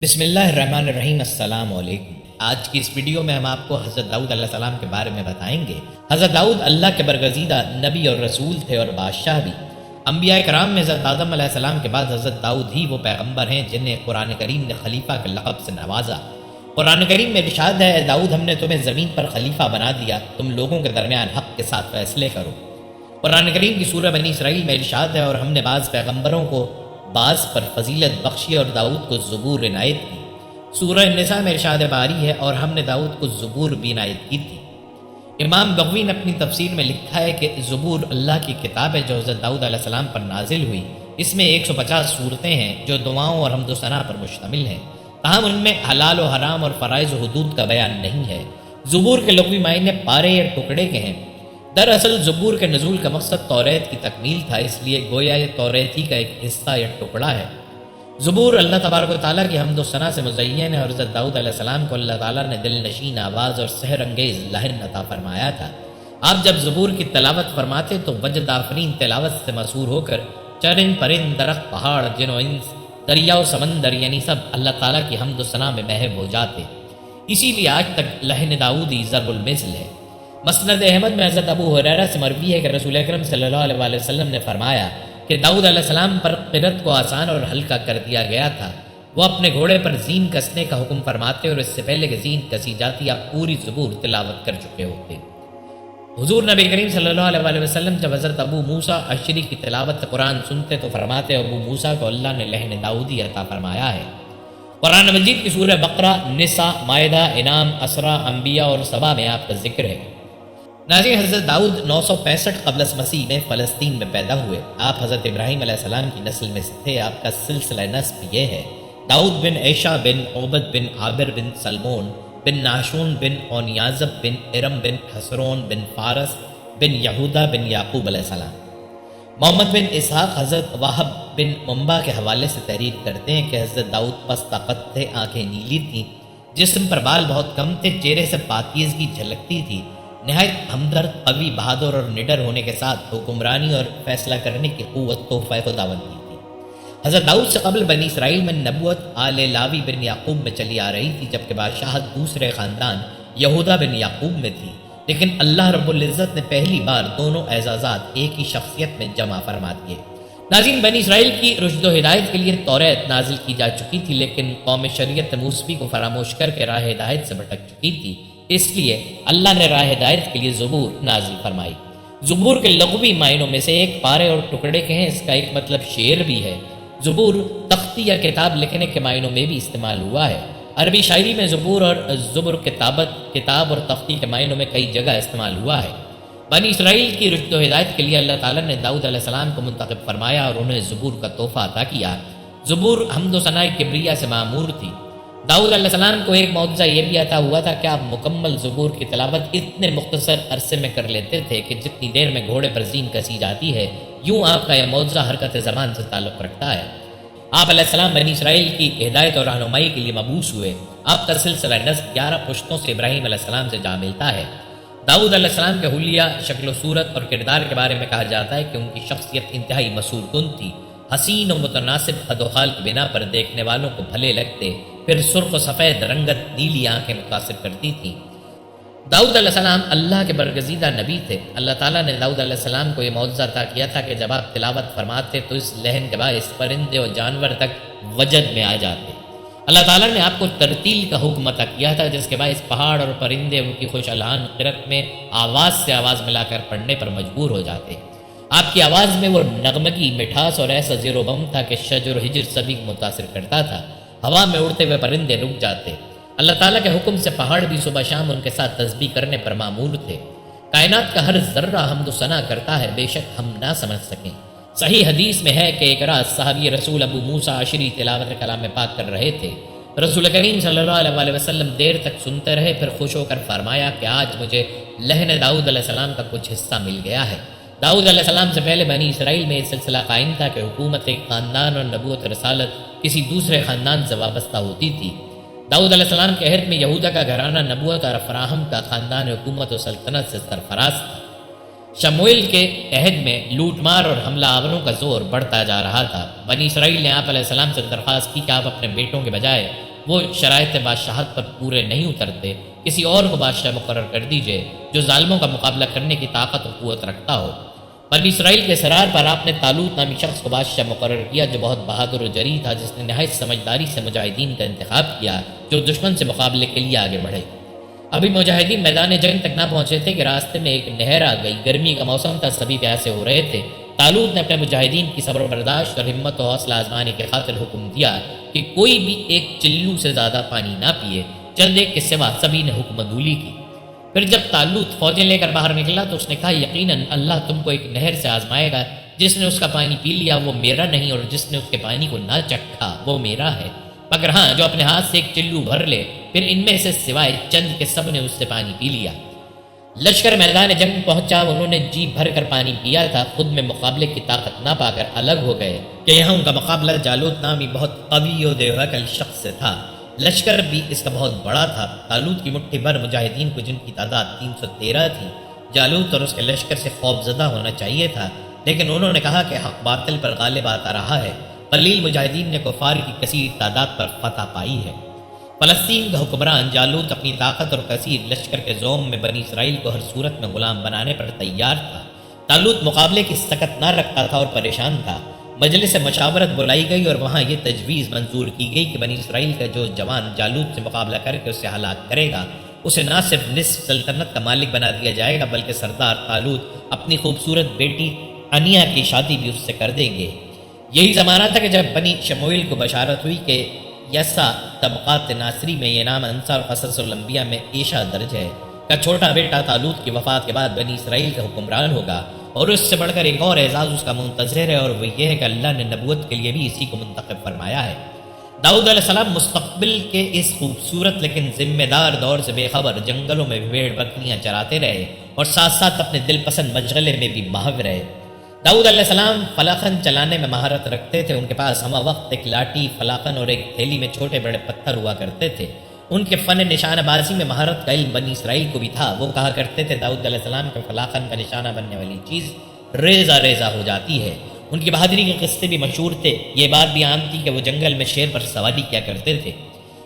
بسم اللہ الرحمن الرحیم۔ السلام علیکم۔ آج کی اس ویڈیو میں ہم آپ کو حضرت داؤد علیہ السلام کے بارے میں بتائیں گے۔ حضرت داؤد اللہ کے برگزیدہ نبی اور رسول تھے اور بادشاہ بھی۔ انبیاء کرام میں حضرت آدم علیہ السلام کے بعد حضرت داؤد ہی وہ پیغمبر ہیں جنہیں قرآن کریم نے خلیفہ کے لقب سے نوازا۔ قرآن کریم میں ارشاد ہے، اے داؤد ہم نے تمہیں زمین پر خلیفہ بنا دیا، تم لوگوں کے درمیان حق کے ساتھ فیصلے کرو۔ قرآن کریم کی سورہ بنی اسرائیل میں ارشاد ہے، اور ہم نے بعض پیغمبروں کو بعض پر فضیلت بخشی اور داؤد کو زبور عنایت کی۔ سورہ النساء میں ارشاد باری ہے، اور ہم نے داؤد کو زبور بھی عنایت کی تھی۔ امام بغوی نے اپنی تفسیر میں لکھا ہے کہ زبور اللہ کی کتاب ہے جو حضرت داؤد علیہ السلام پر نازل ہوئی۔ اس میں 150 سورتیں ہیں جو دعاؤں اور حمد و ثنا پر مشتمل ہیں، تاہم ان میں حلال و حرام اور فرائض و حدود کا بیان نہیں ہے۔ زبور کے لغوی معنی پارے یا ٹکڑے کے ہیں۔ دراصل زبور کے نزول کا مقصد توریت کی تکمیل تھا، اس لیے گویا یہ توریت ہی کا ایک حصہ یا ٹکڑا ہے۔ زبور اللہ تبارک و تعالیٰ کی حمد و ثنا سے مزین ہے، اور حضرت داؤد علیہ السلام کو اللہ تعالیٰ نے دل نشین آواز اور سحر انگیز لہن عطا فرمایا تھا۔ آپ جب زبور کی تلاوت فرماتے تو وجد آفرین تلاوت سے مسحور ہو کر چرند پرند درخت پہاڑ جن و انس دریا و سمندر یعنی سب اللہ تعالیٰ کی حمد و ثنا میں محو ہو جاتے۔ اسی لیے آج تک لہن داؤدی ضرب المثل ہے۔ مسند احمد میں حضرت ابو ہریرہ سے مروی ہے کہ رسول اکرم صلی اللہ علیہ وسلم نے فرمایا کہ داؤد علیہ السلام پر قرت کو آسان اور ہلکا کر دیا گیا تھا۔ وہ اپنے گھوڑے پر زین کسنے کا حکم فرماتے، اور اس سے پہلے کہ زین کسی جاتی آپ پوری زبور تلاوت کر چکے ہوتے۔ حضور نبی کریم صلی اللہ علیہ وسلم جب حضرت ابو موسیٰ اشعری کی تلاوت قرآن سنتے تو فرماتے، ابو موسیٰ کو اللہ نے لہن داؤدی عطا فرمایا ہے۔ قرآن مجید کی سورہ بقرہ، نساء، مائدہ، انعام، اسراء، انبیاء اور سبا میں آپ کا ذکر ہے۔ ناظرین، حضرت داؤد 965 قبل مسیح میں فلسطین میں پیدا ہوئے۔ آپ حضرت ابراہیم علیہ السلام کی نسل میں سے تھے۔ آپ کا سلسلہ نسب یہ ہے: داؤد بن عیشا بن عبد بن عابر بن سلمون بن ناشون بن اونیازب بن ارم بن حسرون بن فارس بن یہودا بن یعقوب علیہ السلام۔ محمد بن اسحاق حضرت وہب بن منبع کے حوالے سے تحریر کرتے ہیں کہ حضرت داؤد پست طاقت تھے، آنکھیں نیلی تھیں، جسم پر بال بہت کم تھے، چہرے سے پاکیزگی جھلکتی تھی، نہایت ہمدرد، قوی، بہادر اور نڈر ہونے کے ساتھ حکمرانی اور فیصلہ کرنے کی قوت تحفہ خداوندی تھی۔ حضرت داؤد سے قبل بنی اسرائیل میں نبوت آل لاوی بن یعقوب میں چلی آ رہی تھی، جبکہ بادشاہت دوسرے خاندان یہودا بن یعقوب میں تھی، لیکن اللہ رب العزت نے پہلی بار دونوں اعزازات ایک ہی شخصیت میں جمع فرما دیے۔ ناظرین، بنی اسرائیل کی رشد و ہدایت کے لیے توریت نازل کی جا چکی تھی، لیکن قوم شریعت موسوی کو فراموش کر کے راہ ہدایت سے بھٹک چکی تھی، اس لیے اللہ نے راہ ہدایت کے لیے زبور نازل فرمائی۔ زبور کے لغوی معنوں میں سے ایک پارے اور ٹکڑے کے ہیں، اس کا ایک مطلب شعر بھی ہے۔ زبور تختی یا کتاب لکھنے کے معنوں میں بھی استعمال ہوا ہے۔ عربی شاعری میں زبور اور زبر کتاب اور تختی کے معنوں میں کئی جگہ استعمال ہوا ہے۔ بنی اسرائیل کی رشد و ہدایت کے لیے اللہ تعالیٰ نے داؤد علیہ السلام کو منتخب فرمایا اور انہیں زبور کا تحفہ عطا کیا۔ زبور حمد و ثنا کبریہ سے معمور تھی۔ داؤد علیہ السلام کو ایک معجزہ یہ بھی عطا ہوا تھا کہ آپ مکمل زبور کی تلاوت اتنے مختصر عرصے میں کر لیتے تھے کہ جتنی دیر میں گھوڑے پر زین کسی جاتی ہے، یوں آپ کا یہ معجزہ حرکت زبان سے تعلق رکھتا ہے۔ آپ علیہ السلام بنی اسرائیل کی ہدایت اور رہنمائی کے لیے مبعوث ہوئے۔ آپ کا سلسلہ نسب 11 پشتوں سے ابراہیم علیہ السلام سے جا ملتا ہے۔ داؤد علیہ السلام کے حلیہ، شکل و صورت اور کردار کے بارے میں کہا جاتا ہے کہ ان کی شخصیت انتہائی مسحور کن تھی، حسین و متناسب خد و خال کی بنا پر دیکھنے والوں کو بھلے لگتے، پھر سرخ و سفید رنگت نیلی آنکھیں متاثر کرتی تھیں۔ داؤد علیہ السلام اللہ کے برگزیدہ نبی تھے۔ اللہ تعالیٰ نے داؤد علیہ السلام کو یہ معجزہ عطا کیا تھا کہ جب آپ تلاوت فرماتے تو اس لہن کے باعث پرندے اور جانور تک وجد میں آ جاتے۔ اللہ تعالیٰ نے آپ کو ترتیل کا حکم عطا کیا تھا، جس کے باعث پہاڑ اور پرندے ان کی خوش الحان قرت میں آواز سے آواز ملا کر پڑھنے پر مجبور ہو جاتے۔ آپ کی آواز میں وہ نغمگی مٹھاس اور ایسا زیر و بم تھا کہ شجر و ہجر سبھی کو متاثر کرتا تھا۔ ہوا میں اڑتے ہوئے پرندے رک جاتے۔ اللہ تعالیٰ کے حکم سے پہاڑ بھی صبح شام ان کے ساتھ تسبیح کرنے پر معمور تھے۔ کائنات کا ہر ذرہ حمد و ثنا کرتا ہے، بے شک ہم نہ سمجھ سکیں۔ صحیح حدیث میں ہے کہ ایک رات صحابی رسول ابو موسیٰ اشعری تلاوت کلام پاک کر رہے تھے۔ رسول کریم صلی اللہ علیہ وسلم دیر تک سنتے رہے، پھر خوش ہو کر فرمایا کہ آج مجھے لہن داؤد علیہ السلام کا کچھ حصہ مل گیا ہے۔ داؤد علیہ السلام سے پہلے بنی اسرائیل میں یہ سلسلہ قائم تھا کہ حکومت ایک خاندان اور نبوت رسالت کسی دوسرے خاندان سے وابستہ ہوتی تھی۔ داؤد علیہ السلام کے عہد میں یہودا کا گھرانہ نبوت اور افراہم کا خاندان حکومت و سلطنت سے سرفراز تھا۔ شموئیل کے عہد میں لوٹ مار اور حملہ آوروں کا زور بڑھتا جا رہا تھا۔ بنی اسرائیل نے آپ علیہ السلام سے درخواست کی کہ آپ اپنے بیٹوں کے بجائے وہ شرائط بادشاہت پر پورے نہیں اترتے، کسی اور کو بادشاہ مقرر کر دیجئے جو ظالموں کا مقابلہ کرنے کی طاقت و قوت رکھتا ہو۔ بنی اسرائیل کے اصرار پر آپ نے طالوت نامی شخص کو بادشاہ مقرر کیا جو بہت بہادر و جری تھا، جس نے نہایت سمجھداری سے مجاہدین کا انتخاب کیا جو دشمن سے مقابلے کے لیے آگے بڑھے۔ ابھی مجاہدین میدان جنگ تک نہ پہنچے تھے کہ راستے میں ایک نہر آ گئی۔ گرمی کا موسم تھا، سبھی پیاسے ہو رہے تھے۔ طالوت نے اپنے مجاہدین کی صبر و برداشت اور ہمت و حوصلہ آزمانے کی خاطر حکم دیا کہ کوئی بھی ایک چلو سے زیادہ پانی نہ پیے۔ چند ایک کے سوا سبھی نے حکم عدولی کی۔ پھر جب طالوت فوجیں لے کر باہر نکلا تو اس نے کہا، یقیناً اللہ تم کو ایک نہر سے آزمائے گا، جس نے اس کا پانی پی لیا وہ میرا نہیں، اور جس نے اس کے پانی کو نہ چکھا وہ میرا ہے، مگر ہاں جو اپنے ہاتھ سے ایک چلو بھر لے۔ پھر ان میں سے سوائے چند کے سب نے اس سے پانی پی لیا۔ لشکر میدان جنگ پہنچا، انہوں نے جی بھر کر پانی پیا تھا، خود میں مقابلے کی طاقت نہ پا کر الگ ہو گئے کہ یہاں ان کا مقابلہ جالوت نامی بہت قوی و دیوہکل شخص سے تھا۔ لشکر بھی اس کا بہت بڑا تھا۔ طالوت کی مٹھی بھر مجاہدین کو، جن کی تعداد 313 تھی، جالوت اور اس کے لشکر سے خوفزدہ ہونا چاہیے تھا، لیکن انہوں نے کہا کہ حق باطل پر غالب آتا رہا ہے۔ قلیل مجاہدین نے کفار کی کثیر تعداد پر فتح پائی ہے۔ فلسطین کا حکمران جالوت اپنی طاقت اور کثیر لشکر کے زوم میں بنی اسرائیل کو ہر صورت میں غلام بنانے پر تیار تھا۔ طالوت مقابلے کی سکت نہ رکھتا تھا اور پریشان تھا۔ مجلس مشاورت بلائی گئی اور وہاں یہ تجویز منظور کی گئی کہ بنی اسرائیل کا جو جوان جالوت سے مقابلہ کر کے اسے ہلاک کرے گا، اسے نہ صرف نصف سلطنت کا مالک بنا دیا جائے گا، بلکہ سردار طالوت اپنی خوبصورت بیٹی انیا کی شادی بھی اس سے کر دیں گے۔ یہی زمانہ تھا کہ جب بنی شموئیل کو بشارت ہوئی کہ یسا طبقات ناصری میں یہ نام انصار قصص الانبیاء میں ایشا درج ہے کا چھوٹا بیٹا طالوت کی وفات کے بعد بنی اسرائیل کا حکمران ہوگا، اور اس سے بڑھ کر ایک اور اعزاز اس کا منتظر ہے، اور وہ یہ ہے کہ اللہ نے نبوت کے لیے بھی اسی کو منتخب فرمایا ہے۔ داؤد علیہ السلام مستقبل کے اس خوبصورت لیکن ذمہ دار دور سے بے خبر جنگلوں میں بھیڑ بکریاں چراتے رہے اور ساتھ ساتھ اپنے دل پسند مشغلے میں بھی ماہر رہے۔ داؤد علیہ السلام فلاخن چلانے میں مہارت رکھتے تھے۔ ان کے پاس ہمہ وقت ایک لاٹھی، فلاخن اور ایک تھیلی میں چھوٹے بڑے پتھر ہوا کرتے تھے۔ ان کے فن نشانہ بازی میں مہارت کا علم بنی اسرائیل کو بھی تھا۔ وہ کہا کرتے تھے، داؤد علیہ السلام کے فلاخن کا نشانہ بننے والی چیز ریزہ ریزہ ہو جاتی ہے۔ ان کی بہادری کے قصے بھی مشہور تھے۔ یہ بات بھی عام تھی کہ وہ جنگل میں شیر پر سواری کیا کرتے تھے۔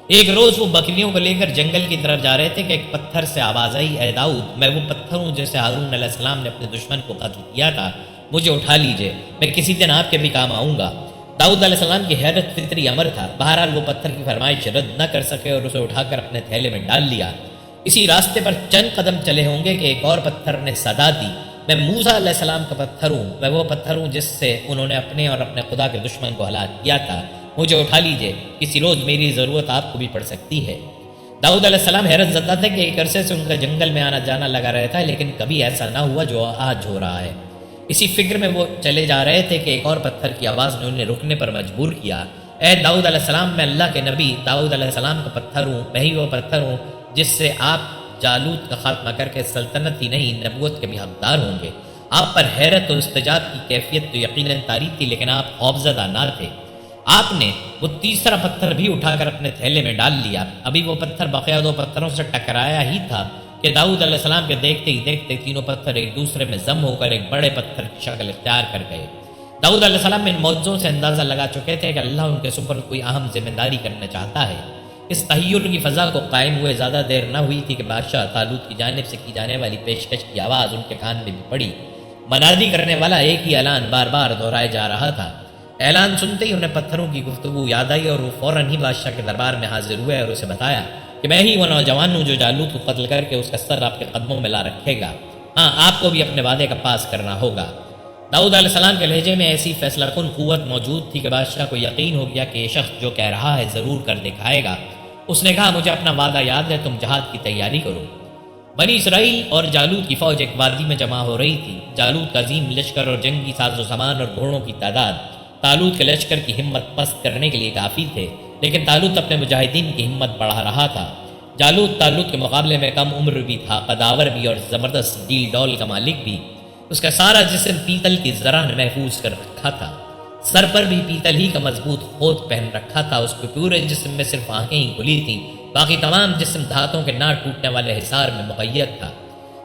ایک روز وہ بکریوں کو لے کر جنگل کی طرف جا رہے تھے کہ ایک پتھر سے آواز آئی، اے داؤد، میں وہ پتھر ہوں جیسے ہارون علیہ السلام نے اپنے دشمن کو قتل کیا تھا، مجھے اٹھا لیجئے، میں کسی دن آپ کے بھی کام آؤں گا۔ داؤد علیہ السلام کی حیرت فطری امر تھا۔ بہرحال وہ پتھر کی فرمائش رد نہ کر سکے اور اسے اٹھا کر اپنے تھیلے میں ڈال لیا۔ اسی راستے پر چند قدم چلے ہوں گے کہ ایک اور پتھر نے صدا دی، میں موسیٰ علیہ السلام کا پتھر ہوں، میں وہ پتھر ہوں جس سے انہوں نے اپنے اور اپنے خدا کے دشمن کو ہلاک کیا تھا، مجھے اٹھا لیجئے، کسی روز میری ضرورت آپ کو بھی پڑ سکتی ہے۔ داؤد علیہ السلام حیرت زدہ تھے کہ ایک عرصے سے ان کا جنگل میں آنا جانا لگا رہتا ہے، لیکن کبھی ایسا نہ ہوا جو آج ہو رہا ہے۔ اسی فکر میں وہ چلے جا رہے تھے کہ ایک اور پتھر کی آواز نے انہیں رکنے پر مجبور کیا۔ اے داؤد علیہ السلام، میں اللہ کے نبی داؤد علیہ السلام کا پتھر ہوں، میں ہی وہ پتھر ہوں جس سے آپ جالوت کا خاتمہ کر کے سلطنت ہی نہیں نبوت کے بھی حقدار ہوں گے۔ آپ پر حیرت و استجاب کی کیفیت تو یقیناً طاری تھی، لیکن آپ خوفزدہ نہ تھے۔ آپ نے وہ تیسرا پتھر بھی اٹھا کر اپنے تھیلے میں ڈال لیا۔ ابھی وہ پتھر بقیہ دو پتھروں سے ٹکرایا ہی تھا کہ داؤد علیہ السلام کے دیکھتے ہی دیکھتے تینوں پتھر ایک دوسرے میں ضم ہو کر ایک بڑے پتھر کی شکل اختیار کر گئے۔ داؤد علیہ السلام ان معجزوں سے اندازہ لگا چکے تھے کہ اللہ ان کے سپرد کوئی اہم ذمہ داری کرنا چاہتا ہے۔ اس تحیر کی فضا کو قائم ہوئے زیادہ دیر نہ ہوئی تھی کہ بادشاہ طالوت کی جانب سے کی جانے والی پیشکش کی آواز ان کے کان میں بھی پڑی۔ منادی کرنے والا ایک ہی اعلان بار بار دہرائے جا رہا تھا۔ اعلان سنتے ہی انہیں پتھروں کی گفتگو یاد آئی اور وہ فوراً ہی بادشاہ کے دربار میں حاضر ہوئے اور اسے بتایا کہ میں ہی وہ نوجوان ہوں جو جالوت کو قتل کر کے اس کا سر آپ کے قدموں میں لا رکھے گا۔ ہاں، آپ کو بھی اپنے وعدے کا پاس کرنا ہوگا۔ داؤد علیہ السلام کے لہجے میں ایسی فیصلہ کن قوت موجود تھی کہ بادشاہ کو یقین ہو گیا کہ یہ شخص جو کہہ رہا ہے ضرور کر دکھائے گا۔ اس نے کہا، مجھے اپنا وعدہ یاد ہے، تم جہاد کی تیاری کرو۔ بنی اسرائیل اور جالوت کی فوج ایک وادی میں جمع ہو رہی تھی۔ جالوت کا عظیم لشکر اور جنگی ساز و سامان اور گھوڑوں کی تعداد طالوت کے لشکر کی ہمت پست کرنے کے لیے کافی تھے، لیکن طالوت اپنے مجاہدین کی ہمت بڑھا رہا تھا۔ جالوت طالوت کے مقابلے میں کم عمر بھی تھا، قداور بھی اور زبردست ڈیل ڈول کا مالک بھی۔ اس کا سارا جسم پیتل کی زرہ نے محفوظ کر رکھا تھا، سر پر بھی پیتل ہی کا مضبوط خوت پہن رکھا تھا۔ اس کے پورے جسم میں صرف آنکھیں ہی کھلی تھیں، باقی تمام جسم دھاتوں کے نہ ٹوٹنے والے حصار میں مقید تھا۔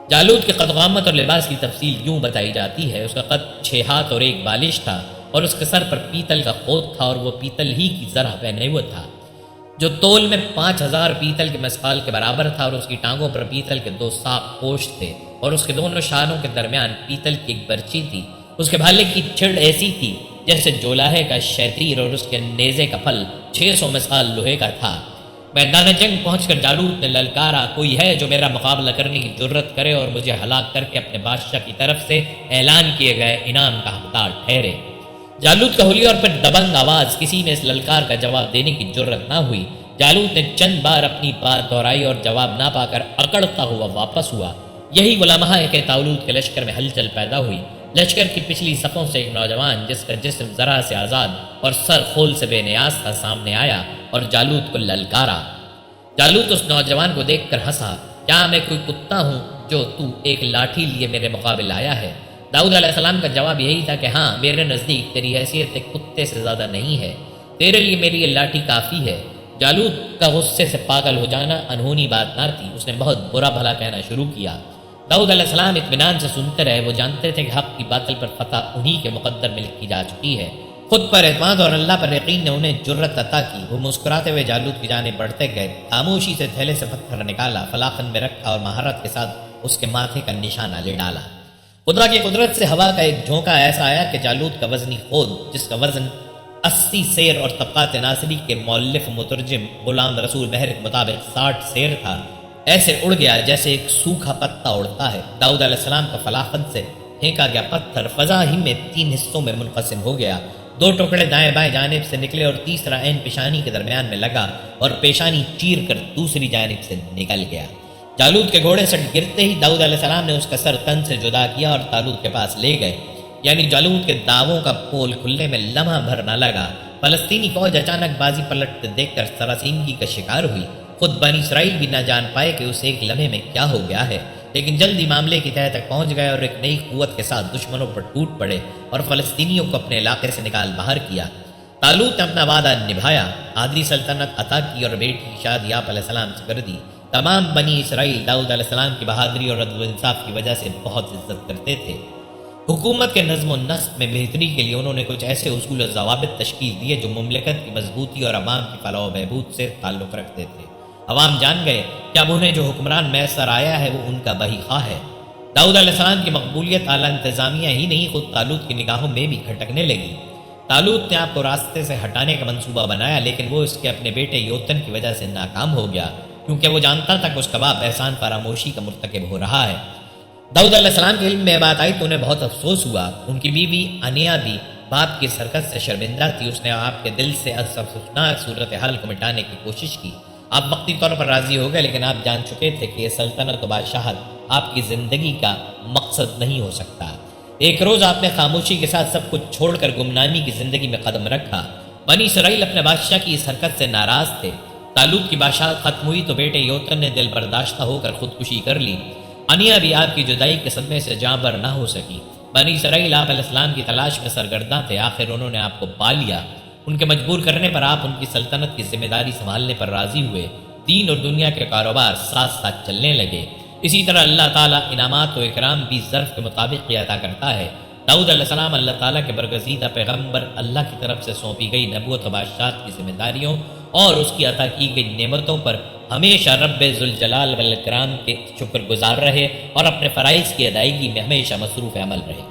جالوت کے قد قامت اور لباس کی تفصیل یوں بتائی جاتی ہے، اس کا قد 6 ہاتھ اور 1 بالش تھا، اور اس کے سر پر پیتل کا خوت تھا اور وہ پیتل ہی کی زرہ پہنے ہوئے تھا۔ جو تول میں 5000 پیتل کے مسقال کے برابر تھا، اور اس کی ٹانگوں پر پیتل کے 2 ساق پوش تھے، اور اس کے دونوں شانوں کے درمیان پیتل کی ایک برچی تھی۔ اس کے بھالے کی چھڑ ایسی تھی جیسے جولاہے کا شیطیر، اور اس کے نیزے کا پھل 600 مسقال لوہے کا تھا۔ میدان جنگ پہنچ کر جالوت نے للکارا، کوئی ہے جو میرا مقابلہ کرنے کی جرت کرے اور مجھے ہلاک کر کے اپنے بادشاہ کی طرف سے اعلان کیے گئے انعام کا حقدار ٹھہرے۔ جالوت کا ہولی اور پھر دبنگ آواز، کسی میں اس للکار کا جواب دینے کی جرت نہ ہوئی۔ جالوت نے چند بار اپنی بات دہرائی اور جواب نہ پا کر اکڑتا ہوا واپس ہوا۔ یہی وہ لمحہ ہے کہ طالوت کے لشکر میں ہلچل پیدا ہوئی۔ لشکر کی پچھلی صفوں سے ایک نوجوان، جس کا جسم ذرا سے آزاد اور سر خول سے بے نیاز تھا، سامنے آیا اور جالوت کو للکارا۔ جالوت اس نوجوان کو دیکھ کر ہنسا۔ کیا میں کوئی کتا ہوں جو تو ایک لاٹھی لیے میرے مقابل آیا ہے؟ داؤد علیہ السلام کا جواب یہی تھا کہ ہاں، میرے نزدیک تیری حیثیت ایک کتے سے زیادہ نہیں ہے، تیرے لیے میری یہ لاٹھی کافی ہے۔ جالوت کا غصے سے پاگل ہو جانا انہونی بات نہ تھی، اس نے بہت برا بھلا کہنا شروع کیا۔ داؤد علیہ السلام اطمینان سے سنتے رہے، وہ جانتے تھے کہ حق کی باطل پر فتح انہی کے مقدر میں لکھی جا چکی ہے۔ خود پر اعتماد اور اللہ پر یقین نے انہیں جرت عطا کی۔ وہ مسکراتے ہوئے جالوت کی جانب بڑھتے گئے، خاموشی سے تھیلے سے پتھر نکالا، فلاخن میں رکھا اور مہارت کے ساتھ اس کے ماتھے کا نشانہ لے ڈالا۔ خدا کی قدرت سے ہوا کا ایک جھونکا ایسا آیا کہ جالوت کا وزنی خود، جس کا وزن 80 سیر اور طبقات ناصری کے مؤلف مترجم غلام رسول مہر کے مطابق 60 سیر تھا، ایسے اڑ گیا جیسے ایک سوکھا پتا اڑتا ہے۔ داؤد علیہ السلام کا فلاخن سے پھینکا گیا پتھر فضا ہی میں 3 حصوں میں منقسم ہو گیا۔ 2 ٹکڑے دائیں بائیں جانب سے نکلے اور تیسرا عین پیشانی کے درمیان میں لگا اور پیشانی چیر کر دوسری جانب سے نکل گیا۔ جالوت کے گھوڑے سے گرتے ہی داؤد علیہ السلام نے اس کا سر تن سے جدا کیا اور طالوت کے پاس لے گئے۔ یعنی جالوت کے داغوں کا پول کھلنے میں لمحہ بھر نہ لگا۔ فلسطینی فوج اچانک بازی پلٹتے دیکھ کر سراسیمگی کا شکار ہوئی۔ خود بنی اسرائیل بھی نہ جان پائے کہ اسے ایک لمحے میں کیا ہو گیا ہے، لیکن جلدی معاملے کی تہہ تک پہنچ گئے اور ایک نئی قوت کے ساتھ دشمنوں پر ٹوٹ پڑے اور فلسطینیوں کو اپنے علاقے سے نکال باہر کیا۔ طالوت نے اپنا وعدہ نبھایا، عادلی سلطنت عطا کی اور بیٹی کی شادی آپ علیہ السلام سے کر دی۔ تمام بنی اسرائیل داؤد علیہ السلام کی بہادری اور عدل و انصاف کی وجہ سے بہت عزت کرتے تھے۔ حکومت کے نظم و نسق میں بہتری کے لیے انہوں نے کچھ ایسے اصول و ضوابط تشکیل دیے جو مملکت کی مضبوطی اور عوام کی فلاح و بہبود سے تعلق رکھتے تھے۔ عوام جان گئے کہ اب انہیں جو حکمران میسر آیا ہے وہ ان کا بہی خواہ ہے۔ داؤد علیہ السلام کی مقبولیت اعلیٰ انتظامیہ ہی نہیں، خود طالوت کی نگاہوں میں بھی کھٹکنے لگی۔ طالوت نے آپ کو راستے سے ہٹانے کا منصوبہ بنایا، لیکن وہ اس کے اپنے بیٹے یوتن کی وجہ سے ناکام ہو گیا، کیونکہ وہ جانتا تھا کہ اس کا باپ احسان فراموشی کا مرتکب ہو رہا ہے۔ داؤد علیہ السلام کے علم میں بات آئی تو انہیں بہت افسوس ہوا۔ ان کی بیوی انیا بھی باپ کی حرکت سے شرمندہ تھی۔ اس نے آپ کے دل سے افسوسناک صورتحال کو مٹانے کی کوشش کی۔ آپ وقتی طور پر راضی ہو گئے، لیکن آپ جان چکے تھے کہ یہ سلطنت و بادشاہت آپ کی زندگی کا مقصد نہیں ہو سکتا۔ ایک روز آپ نے خاموشی کے ساتھ سب کچھ چھوڑ کر گمنامی کی زندگی میں قدم رکھا۔ بنی اسرائیل اپنے بادشاہ کی اس حرکت سے ناراض تھے۔ طالوت کی بادشاہت ختم ہوئی تو بیٹے یوتن نے دل برداشتہ ہو کر خودکشی کر لی۔ انیا بھی آپ کی جدائی کے صدمے سے جاں بر نہ ہو سکی۔ بنی اسرائیل آپ علیہ السلام کی تلاش میں سرگرداں تھے، آخر انہوں نے آپ کو پا لیا۔ ان کے مجبور کرنے پر آپ ان کی سلطنت کی ذمہ داری سنبھالنے پر راضی ہوئے۔ دین اور دنیا کے کاروبار ساتھ ساتھ چلنے لگے۔ اسی طرح اللہ تعالیٰ انعامات و اکرام بھی ظرف کے مطابق ہی عطا کرتا ہے۔ داؤد علیہ السلام اللہ تعالیٰ کے برگزیدہ پیغمبر، اللہ کی طرف سے سونپی گئی نبوت و بادشاہت کی ذمہ داریوں اور اس کی عطا کی گئی نعمتوں پر ہمیشہ رب ذوالجلال والاکرام کے شکر گزار رہے اور اپنے فرائض کی ادائیگی میں ہمیشہ مصروف عمل رہے۔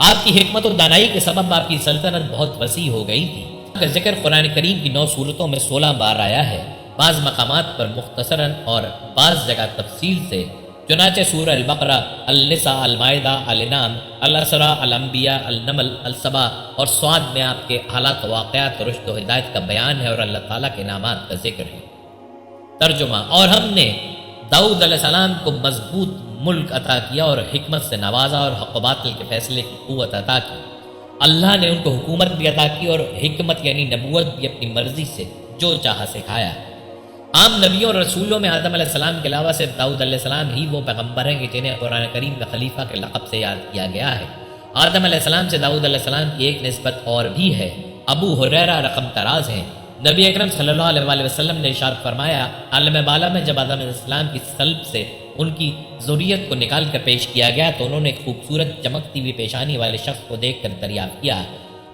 آپ کی حکمت و دانائی کے سبب آپ کی سلطنت بہت وسیع ہو گئی تھی۔ اس کا ذکر قرآن کریم کی 9 سورتوں میں 16 بار آیا ہے، بعض مقامات پر مختصراً اور بعض جگہ تفصیل سے۔ چنانچہ سورہ البقرہ، النساء، المائدہ، الانعام، الاسراء، الانبیاء، النمل، السبا اور صاد میں آپ کے حالات و واقعات، رشد و ہدایت کا بیان ہے اور اللہ تعالیٰ کے انعامات کا ذکر ہے۔ ترجمہ: اور ہم نے داؤد علیہ السلام کو مضبوط ملک عطا کیا اور حکمت سے نوازا اور حق و باطل کے فیصلے کی قوت عطا کی۔ اللہ نے ان کو حکومت بھی عطا کی اور حکمت یعنی نبوت بھی اپنی مرضی سے جو چاہا سکھایا۔ عام نبیوں اور رسولوں میں آدم علیہ السلام کے علاوہ صرف داؤد علیہ السلام ہی وہ پیغمبر ہیں کہ جنہیں قرآن کریم میں خلیفہ کے لقب سے یاد کیا گیا ہے۔ آدم علیہ السلام سے داؤد علیہ السلام کی ایک نسبت اور بھی ہے۔ ابو ہریرہ رقم تراز ہیں۔ نبی اکرم صلی اللہ علیہ وآلہ وسلم نے ارشاد فرمایا، عالم بالا میں جب آدم علیہ السلام کی سلب سے ان کی ذریت کو نکال کر پیش کیا گیا تو انہوں نے ایک خوبصورت چمکتی ہوئی پیشانی والے شخص کو دیکھ کر دریافت کیا،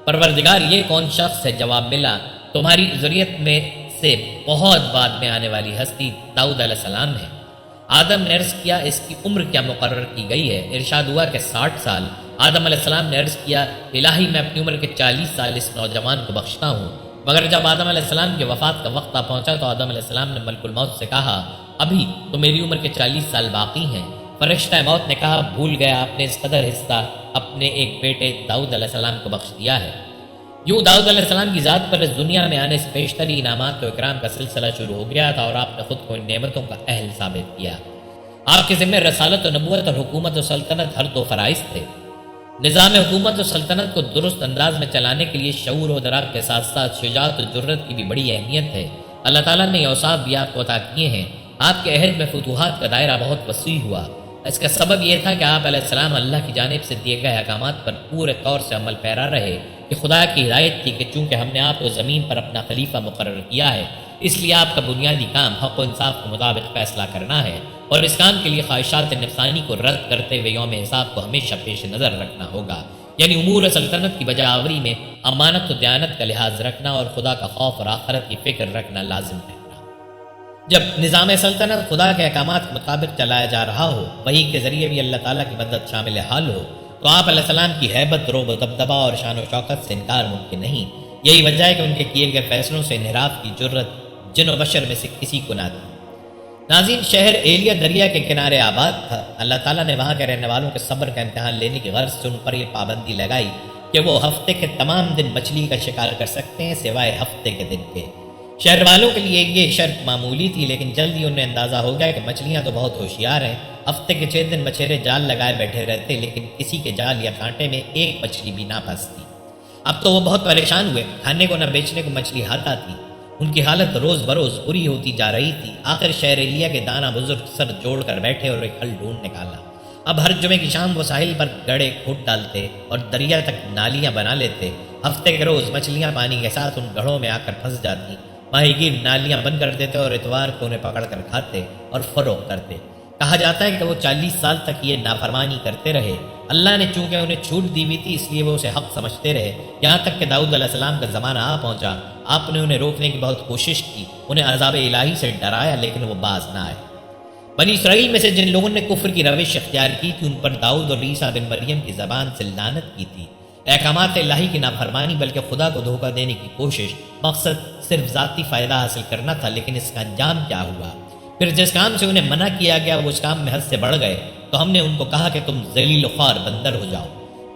پروردگار یہ کون شخص ہے؟ جواب ملا، تمہاری ذریت میں سے بہت بعد میں آنے والی ہستی داؤد علیہ السلام ہے۔ آدم نے عرض کیا اس کی عمر کیا مقرر کی گئی ہے؟ ارشاد ہوا کہ 60 سال۔ آدم علیہ السلام نے عرض کیا الہی میں اپنی عمر کے 40 سال اس نوجوان کو بخشتا ہوں۔ مگر جب آدم علیہ السلام کی وفات کا وقت آ پہنچا تو آدم علیہ السلام نے ملک الموت سے کہا ابھی تو میری عمر کے 40 سال باقی ہیں۔ فرشتہ موت نے کہا بھول گیا، آپ نے اس قدر حصہ اپنے ایک بیٹے داؤد علیہ السلام کو بخش دیا ہے۔ یوں داؤد علیہ السلام کی ذات پر اس دنیا میں آنے سے بیشتری انعامات و اکرام کا سلسلہ شروع ہو گیا تھا اور آپ نے خود کو ان نعمتوں کا اہل ثابت کیا۔ آپ کے ذمہ رسالت و نبوت اور حکومت و سلطنت ہر دو فرائض تھے۔ نظام حکومت و سلطنت کو درست انداز میں چلانے کے لیے شعور و ادراک کے ساتھ ساتھ شجاعت و جرت کی بھی بڑی اہمیت ہے۔ اللہ تعالیٰ نے یہ اوصاف بھی آپ کو عطا کیے ہیں۔ آپ کے عہد میں فتوحات کا دائرہ بہت وسیع ہوا۔ اس کا سبب یہ تھا کہ آپ علیہ السلام اللہ کی جانب سے دیے گئے احکامات پر پورے طور سے عمل پیرا رہے۔ کہ خدا کی ہدایت تھی کہ چونکہ ہم نے آپ کو زمین پر اپنا خلیفہ مقرر کیا ہے، اس لیے آپ کا بنیادی کام حق و انصاف کے مطابق فیصلہ کرنا ہے، اور اس کام کے لیے خواہشات نفسانی کو رد کرتے ہوئے یوم حساب کو ہمیشہ پیش نظر رکھنا ہوگا، یعنی امور سلطنت کی بجا آوری میں امانت و دیانت کا لحاظ رکھنا اور خدا کا خوف اور آخرت کی فکر رکھنا لازم ہے۔ جب نظام سلطنت خدا کے احکامات کے مطابق چلایا جا رہا ہو، وحی کے ذریعے بھی اللہ تعالیٰ کی مدد شامل حال ہو، تو آپ علیہ السلام کی ہیبت، رعب و دبدبہ اور شان و شوکت سے انکار ممکن نہیں۔ یہی وجہ ہے کہ ان کے کیے گئے فیصلوں سے انحراف کی جرت جن و بشر میں سے کسی کو نہ تھی۔ ناظرین، شہر ایلیا دریا کے کنارے آباد تھا۔ اللہ تعالیٰ نے وہاں کے رہنے والوں کے صبر کا امتحان لینے کی غرض سے ان پر یہ پابندی لگائی کہ وہ ہفتے کے تمام دن مچھلی کا شکار کر سکتے ہیں سوائے ہفتے کے دن کے۔ شہر والوں کے لیے یہ شرط معمولی تھی، لیکن جلد ہی انہیں اندازہ ہو گیا کہ مچھلیاں تو بہت ہوشیار ہیں۔ ہفتے کے 6 دن مچھیرے جال لگائے بیٹھے رہتے، لیکن کسی کے جال یا کانٹے میں ایک مچھلی بھی نہ پھنستی۔ اب تو وہ بہت پریشان ہوئے، کھانے کو نہ بیچنے کو مچھلی ہاتھ آتی۔ ان کی حالت روز بروز بری ہوتی جا رہی تھی۔ آخر شہر ایلیا کے دانا بزرگ سر جوڑ کر بیٹھے اور ایک حل ڈھونڈ نکالا۔ اب ہر جمعے کی شام وہ ساحل پر گڑے کھود ڈالتے اور دریا تک نالیاں بنا لیتے۔ ہفتے کے روز مچھلیاں پانی کے ساتھ ان گڑھوں میں آ کر پھنس جاتی۔ ماہی گیر نالیاں بند کر دیتے اور اتوار کو انہیں پکڑ کر کھاتے اور فروخت کرتے۔ کہا جاتا ہے کہ وہ 40 سال تک یہ نافرمانی کرتے رہے۔ اللہ نے چونکہ انہیں چھوٹ دی ہوئی تھی، اس لیے وہ اسے حق سمجھتے رہے، یہاں تک کہ داؤد علیہ السلام کا زمانہ آ پہنچا۔ آپ نے انہیں روکنے کی بہت کوشش کی، انہیں عذاب الہی سے ڈرایا، لیکن وہ باز نہ آئے۔ بنی اسرائیل میں سے جن لوگوں نے کفر کی روش اختیار کی تھی، ان پر داؤد اور عیسیٰ بن مریم کی زبان سے لعنت کی تھی۔ احکامات الہی کی نافرمانی بلکہ خدا کو دھوکہ دینے کی کوشش، مقصد صرف ذاتی فائدہ حاصل کرنا تھا، لیکن اس کا انجام کیا ہوا؟ پھر جس کام سے انہیں منع کیا گیا وہ اس کام میں حد سے بڑھ گئے، تو ہم نے ان کو کہا کہ تم ذلیل و خوار بندر ہو جاؤ۔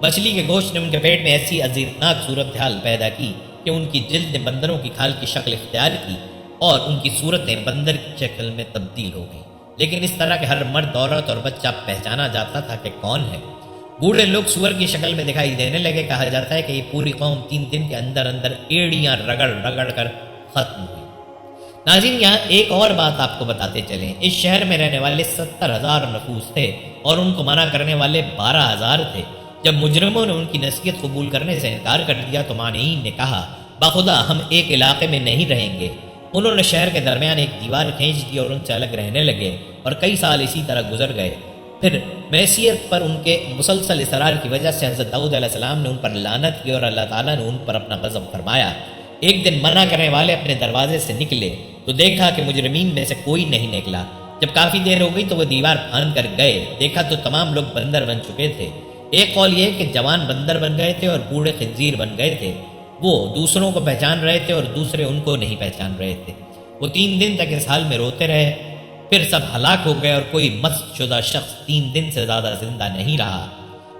مچھلی کے گوشت نے ان کے پیٹ میں ایسی عذیتناک صورتحال پیدا کی کہ ان کی جلد نے بندروں کی کھال کی شکل اختیار کی اور ان کی صورتیں بندر کی شکل میں تبدیل ہو گئی، لیکن اس طرح کہ ہر مرد، عورت اور بچہ پہچانا جاتا تھا کہ کون ہے۔ بوڑھے لوگ سور کی شکل میں دکھائی دینے لگے۔ کہا جاتا ہے کہ یہ پوری قوم 3 دن کے اندر اندر ایڑیاں رگڑ رگڑ کر ختم ہوئی۔ ناظرین، یہاں ایک اور بات آپ کو بتاتے چلیں، اس شہر میں رہنے والے 70,000 نفوس تھے اور ان کو منع کرنے والے 12,000 تھے۔ جب مجرموں نے ان کی نصیحت قبول کرنے سے انکار کر دیا تو مانعین نے کہا بخدا ہم ایک علاقے میں نہیں رہیں گے۔ انہوں نے شہر کے درمیان ایک دیوار کھینچ دی اور ان سے الگ رہنے لگے، اور کئی سال اسی طرح گزر گئے۔ پھر معصیت پر ان کے مسلسل اصرار کی وجہ سے حضرت داؤد علیہ السلام نے ان پر لعنت کی اور اللہ تعالیٰ نے ان پر اپنا غضب فرمایا۔ ایک دن منع کرنے والے اپنے دروازے سے نکلے تو دیکھا کہ مجرمین میں سے کوئی نہیں نکلا۔ جب کافی دیر ہو گئی تو وہ دیوار پھاند کر گئے، دیکھا تو تمام لوگ بندر بن چکے تھے۔ ایک قول یہ کہ جوان بندر بن گئے تھے اور بوڑھے خنزیر بن گئے تھے۔ وہ دوسروں کو پہچان رہے تھے اور دوسرے ان کو نہیں پہچان رہے تھے۔ وہ 3 دن تک اس حال میں روتے رہے، پھر سب ہلاک ہو گئے اور کوئی مسخ شدہ شخص 3 دن سے زیادہ زندہ نہیں رہا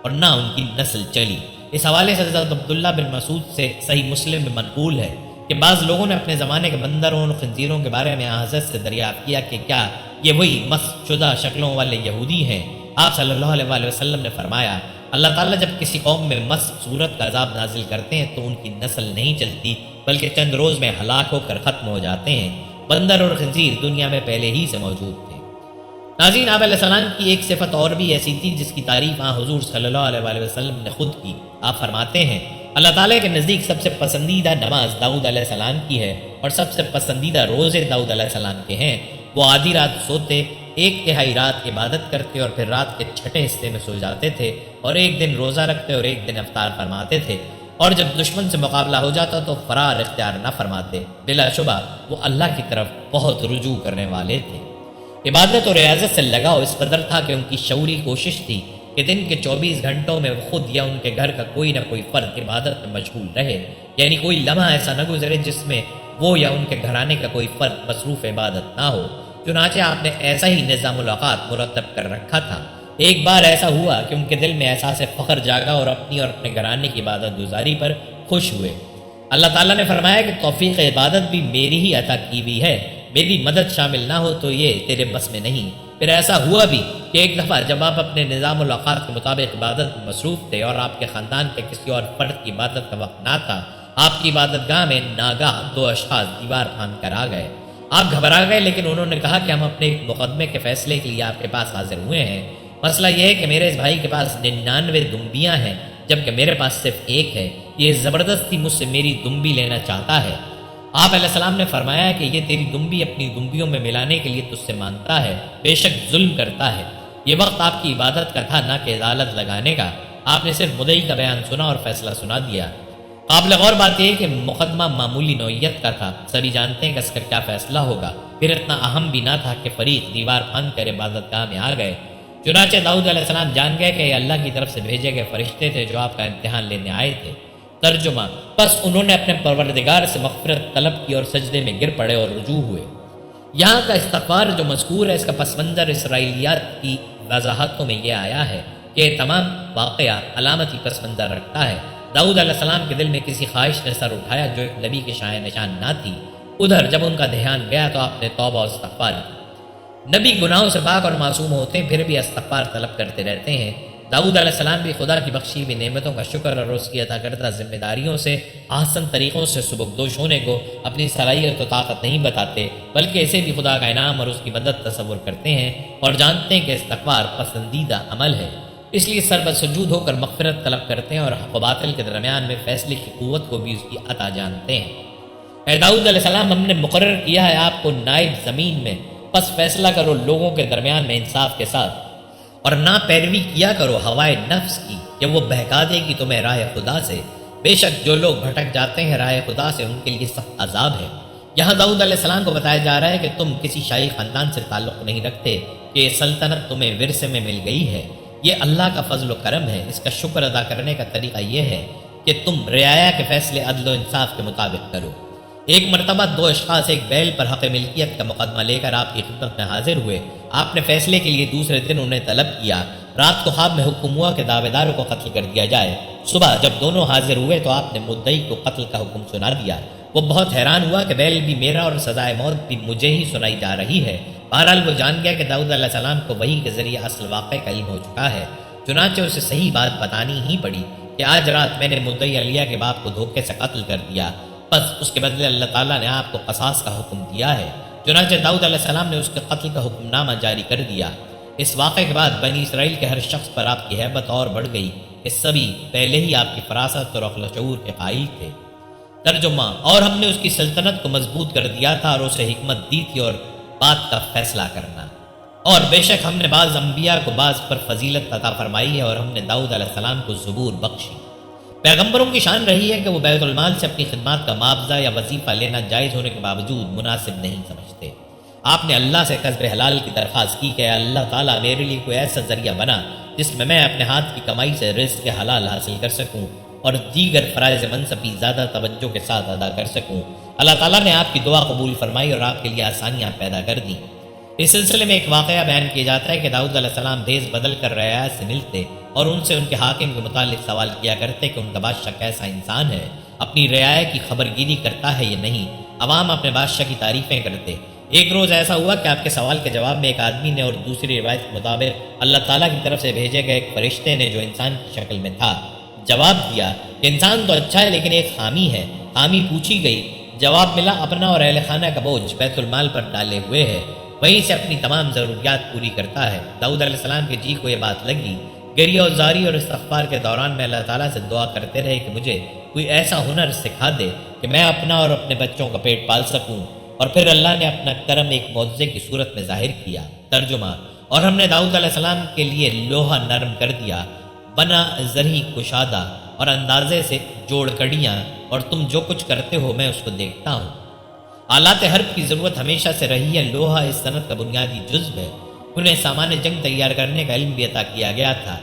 اور نہ ان کی نسل چلی۔ اس حوالے سے حضرت عبداللہ بن مسعود سے صحیح مسلم میں منقول ہے کہ بعض لوگوں نے اپنے زمانے کے بندروں اور خنزیروں کے بارے میں حضرت سے دریافت کیا کہ کیا یہ وہی مسخ شدہ شکلوں والے یہودی ہیں؟ آپ صلی اللہ علیہ وآلہ وسلم نے فرمایا اللہ تعالیٰ جب کسی قوم میں مسخ صورت کا عذاب نازل کرتے ہیں تو ان کی نسل نہیں چلتی بلکہ چند روز میں ہلاک ہو کر ختم ہو جاتے ہیں۔ بندر اور خنزیر دنیا میں پہلے ہی سے موجود تھے۔ ناظرین، آپ علیہ السلام کی ایک صفت اور بھی ایسی تھی جس کی تعریف حضور صلی اللہ علیہ وآلہ وسلم نے خود کی۔ آپ فرماتے ہیں اللہ تعالیٰ کے نزدیک سب سے پسندیدہ نماز داؤد علیہ السلام کی ہے اور سب سے پسندیدہ روزے داؤد علیہ السلام کے ہیں۔ وہ آدھی رات سوتے، 1/3 رات عبادت کرتے اور پھر رات کے 6 حصے میں سو جاتے تھے، اور ایک دن روزہ رکھتے اور ایک دن افطار فرماتے تھے۔ اور جب دشمن سے مقابلہ ہو جاتا تو فرار اختیار نہ فرماتے۔ بلا شبہ وہ اللہ کی طرف بہت رجوع کرنے والے تھے۔ عبادت اور ریاضت سے لگاؤ اس قدر تھا کہ ان کی شعوری کوشش تھی کہ دن کے 24 گھنٹوں میں خود یا ان کے گھر کا کوئی نہ کوئی فرد عبادت میں مشغول رہے، یعنی کوئی لمحہ ایسا نہ گزرے جس میں وہ یا ان کے گھرانے کا کوئی فرد مصروف عبادت نہ ہو۔ چنانچہ آپ نے ایسا ہی نظام الاوقات مرتب کر رکھا تھا۔ ایک بار ایسا ہوا کہ ان کے دل میں احساس فخر جاگا اور اپنی اور اپنے گھرانے کی عبادت گزاری پر خوش ہوئے۔ اللہ تعالیٰ نے فرمایا کہ توفیق عبادت بھی میری ہی عطا کی ہوئی ہے، میری مدد شامل نہ ہو تو یہ تیرے بس میں نہیں۔ پھر ایسا ہوا بھی کہ ایک دفعہ جب آپ اپنے نظام الاوقات کے مطابق عبادت میں مصروف تھے اور آپ کے خاندان کے کسی اور فرد کی عبادت کا وقت نہ تھا، آپ کی عبادت گاہ میں ناگاہ 2 اشخاص دیوار پھاند کر آ گئے۔ آپ گھبرا گئے، لیکن انہوں نے کہا کہ ہم اپنے ایک مقدمے کے فیصلے کے لیے آپ کے پاس حاضر ہوئے ہیں۔ مسئلہ یہ ہے کہ میرے اس بھائی کے پاس 99 دمبیاں ہیں جبکہ میرے پاس صرف ایک ہے۔ یہ زبردستی مجھ سے میری دمبی لینا چاہتا ہے۔ آپ علیہ السلام نے فرمایا کہ یہ تیری دمبی اپنی دمبیوں میں ملانے کے لیے تجھ سے مانگتا ہے، بے شک ظلم کرتا ہے۔ یہ وقت آپ کی عبادت کا تھا، نہ کہ عدالت لگانے کا۔ آپ نے صرف مدعی کا بیان سنا اور فیصلہ سنا دیا۔ قابل غور بات یہ ہے کہ مقدمہ معمولی نوعیت کا تھا، سبھی جانتے ہیں کہ اس کا کیا فیصلہ ہوگا۔ پھر اتنا اہم بھی نہ تھا کہ فریق دیوار پھاند کر عبادت گاہ میں آ گئے۔ چنانچہ داؤد علیہ السلام جان گئے کہ یہ اللہ کی طرف سے بھیجے گئے فرشتے تھے جو آپ کا امتحان لینے آئے تھے۔ ترجمہ: پس انہوں نے اپنے پروردگار سے مغفرت طلب کی اور سجدے میں گر پڑے اور رجوع ہوئے۔ یہاں کا استغفار جو مذکور ہے، اس کا پس منظر اسرائیلیات کی وضاحتوں میں یہ آیا ہے کہ یہ تمام واقعہ علامتی پس منظر رکھتا ہے۔ داؤد علیہ السلام کے دل میں کسی خواہش نے سر اٹھایا جو ایک نبی کے شائع نشان نہ تھی۔ ادھر جب ان کا دھیان گیا تو آپ نے توبہ اور استغفار کی۔ نبی گناہوں سے پاک اور معصوم ہوتے ہیں، پھر بھی استغفار طلب کرتے رہتے ہیں۔ داؤد علیہ السلام بھی خدا کی بخشی ہوئی نعمتوں کا شکر اور اس کی عطا کردہ ذمہ داریوں سے آسن طریقوں سے سبکدوش ہونے کو اپنی صلاحیت و طاقت نہیں بتاتے، بلکہ اسے بھی خدا کا انعام اور اس کی مدد تصور کرتے ہیں اور جانتے ہیں کہ استغفار پسندیدہ عمل ہے۔ اس لیے سر بسجود ہو کر مغفرت طلب کرتے ہیں اور حق و باطل کے درمیان میں فیصلے کی قوت کو بھی اس کی عطا جانتے ہیں۔ اے داؤد علیہ السلام، ہم نے مقرر کیا ہے آپ کو نائب زمین میں، پس فیصلہ کرو لوگوں کے درمیان میں انصاف کے ساتھ، اور نہ پیروی کیا کرو ہوائے نفس کی کہ وہ بہکا دے گی تمہیں راہ خدا سے۔ بے شک جو لوگ بھٹک جاتے ہیں راہ خدا سے ان کے لیے سخت عذاب ہے۔ یہاں داؤد علیہ السلام کو بتایا جا رہا ہے کہ تم کسی شاہی خاندان سے تعلق نہیں رکھتے کہ یہ سلطنت تمہیں ورثے میں مل گئی ہے۔ یہ اللہ کا فضل و کرم ہے۔ اس کا شکر ادا کرنے کا طریقہ یہ ہے کہ تم رعایا کے فیصلے عدل و انصاف کے مطابق کرو۔ ایک مرتبہ 2 اشخاص ایک بیل پر حق ملکیت کا مقدمہ لے کر آپ کی خدمت میں حاضر ہوئے۔ آپ نے فیصلے کے لیے دوسرے دن انہیں طلب کیا۔ رات کو خواب میں حکم ہوا کہ دعوے داروں کو قتل کر دیا جائے۔ صبح جب دونوں حاضر ہوئے تو آپ نے مدعی کو قتل کا حکم سنا دیا۔ وہ بہت حیران ہوا کہ بیل بھی میرا اور سزائے موت بھی مجھے ہی سنائی جا رہی ہے۔ بہرحال وہ جان گیا کہ داؤد علیہ السلام کو وحی کے ذریعے اصل واقعے کا علم ہو چکا ہے۔ چنانچہ اسے صحیح بات بتانی ہی پڑی کہ آج رات میں نے مدعی علیہ کے باپ کو دھوکے سے قتل کر دیا، بس اس کے بدلے اللہ تعالیٰ نے آپ کو قصاص کا حکم دیا ہے۔ چنانچہ داؤد علیہ السلام نے اس کے قتل کا حکم نامہ جاری کر دیا۔ اس واقعے کے بعد بنی اسرائیل کے ہر شخص پر آپ کی ہیبت اور بڑھ گئی کہ سبھی پہلے ہی آپ کی فراست اور عقل و شعور کے قائل تھے۔ ترجمہ: اور ہم نے اس کی سلطنت کو مضبوط کر دیا تھا اور اسے حکمت دی تھی اور بات کا فیصلہ کرنا۔ اور بے شک ہم نے بعض انبیاء کو بعض پر فضیلت عطا فرمائی ہے اور ہم نے داؤد علیہ السلام کو زبور بخشی۔ پیغمبروں کی شان رہی ہے کہ وہ بیت المال سے اپنی خدمات کا معاوضہ یا وظیفہ لینا جائز ہونے کے باوجود مناسب نہیں سمجھتے۔ آپ نے اللہ سے کسب حلال کی درخواست کی کہ اللہ تعالیٰ میرے لیے کوئی ایسا ذریعہ بنا جس میں میں اپنے ہاتھ کی کمائی سے رزق حلال حاصل کر سکوں اور دیگر فرائض منصبی زیادہ توجہ کے ساتھ ادا کر سکوں۔ اللہ تعالیٰ نے آپ کی دعا قبول فرمائی اور آپ کے لیے آسانیاں پیدا کر دیں۔ اس سلسلے میں ایک واقعہ بیان کیا جاتا ہے کہ داؤد علیہ السلام بھیس بدل کر رعایا سے ملتے اور ان سے ان کے حاکم کے متعلق سوال کیا کرتے کہ ان کا بادشاہ کیسا انسان ہے، اپنی رعایا کی خبر گیری کرتا ہے یا نہیں۔ عوام اپنے بادشاہ کی تعریفیں کرتے۔ ایک روز ایسا ہوا کہ آپ کے سوال کے جواب میں ایک آدمی نے اور دوسری روایت کے مطابق اللہ تعالیٰ کی طرف سے بھیجے گئے ایک فرشتے نے جو انسان کی شکل میں تھا جواب دیا کہ انسان تو اچھا ہے لیکن ایک خامی ہے۔ خامی پوچھی گئی، جواب ملا اپنا اور اہل خانہ کا بوجھ بیت المال پر ڈالے ہوئے ہے، وہیں سے اپنی تمام ضروریات پوری کرتا ہے۔ داؤد علیہ السلام کے جی کو یہ بات لگی۔ گریہ و زاری اور استغفار کے دوران میں اللہ تعالیٰ سے دعا کرتے رہے کہ مجھے کوئی ایسا ہنر سکھا دے کہ میں اپنا اور اپنے بچوں کا پیٹ پال سکوں، اور پھر اللہ نے اپنا کرم ایک معجزے کی صورت میں ظاہر کیا۔ ترجمہ: اور ہم نے داؤد علیہ السلام کے لیے لوہا نرم کر دیا، بنا زرعی کشادہ اور اندازے سے جوڑ کڑیاں، اور تم جو کچھ کرتے ہو میں اس کو دیکھتا ہوں۔ آلات حرب کی ضرورت ہمیشہ سے رہی ہے، لوہا اس صنعت کا بنیادی جزو ہے۔ انہیں سامان جنگ تیار کرنے کا علم بھی عطا کیا گیا تھا۔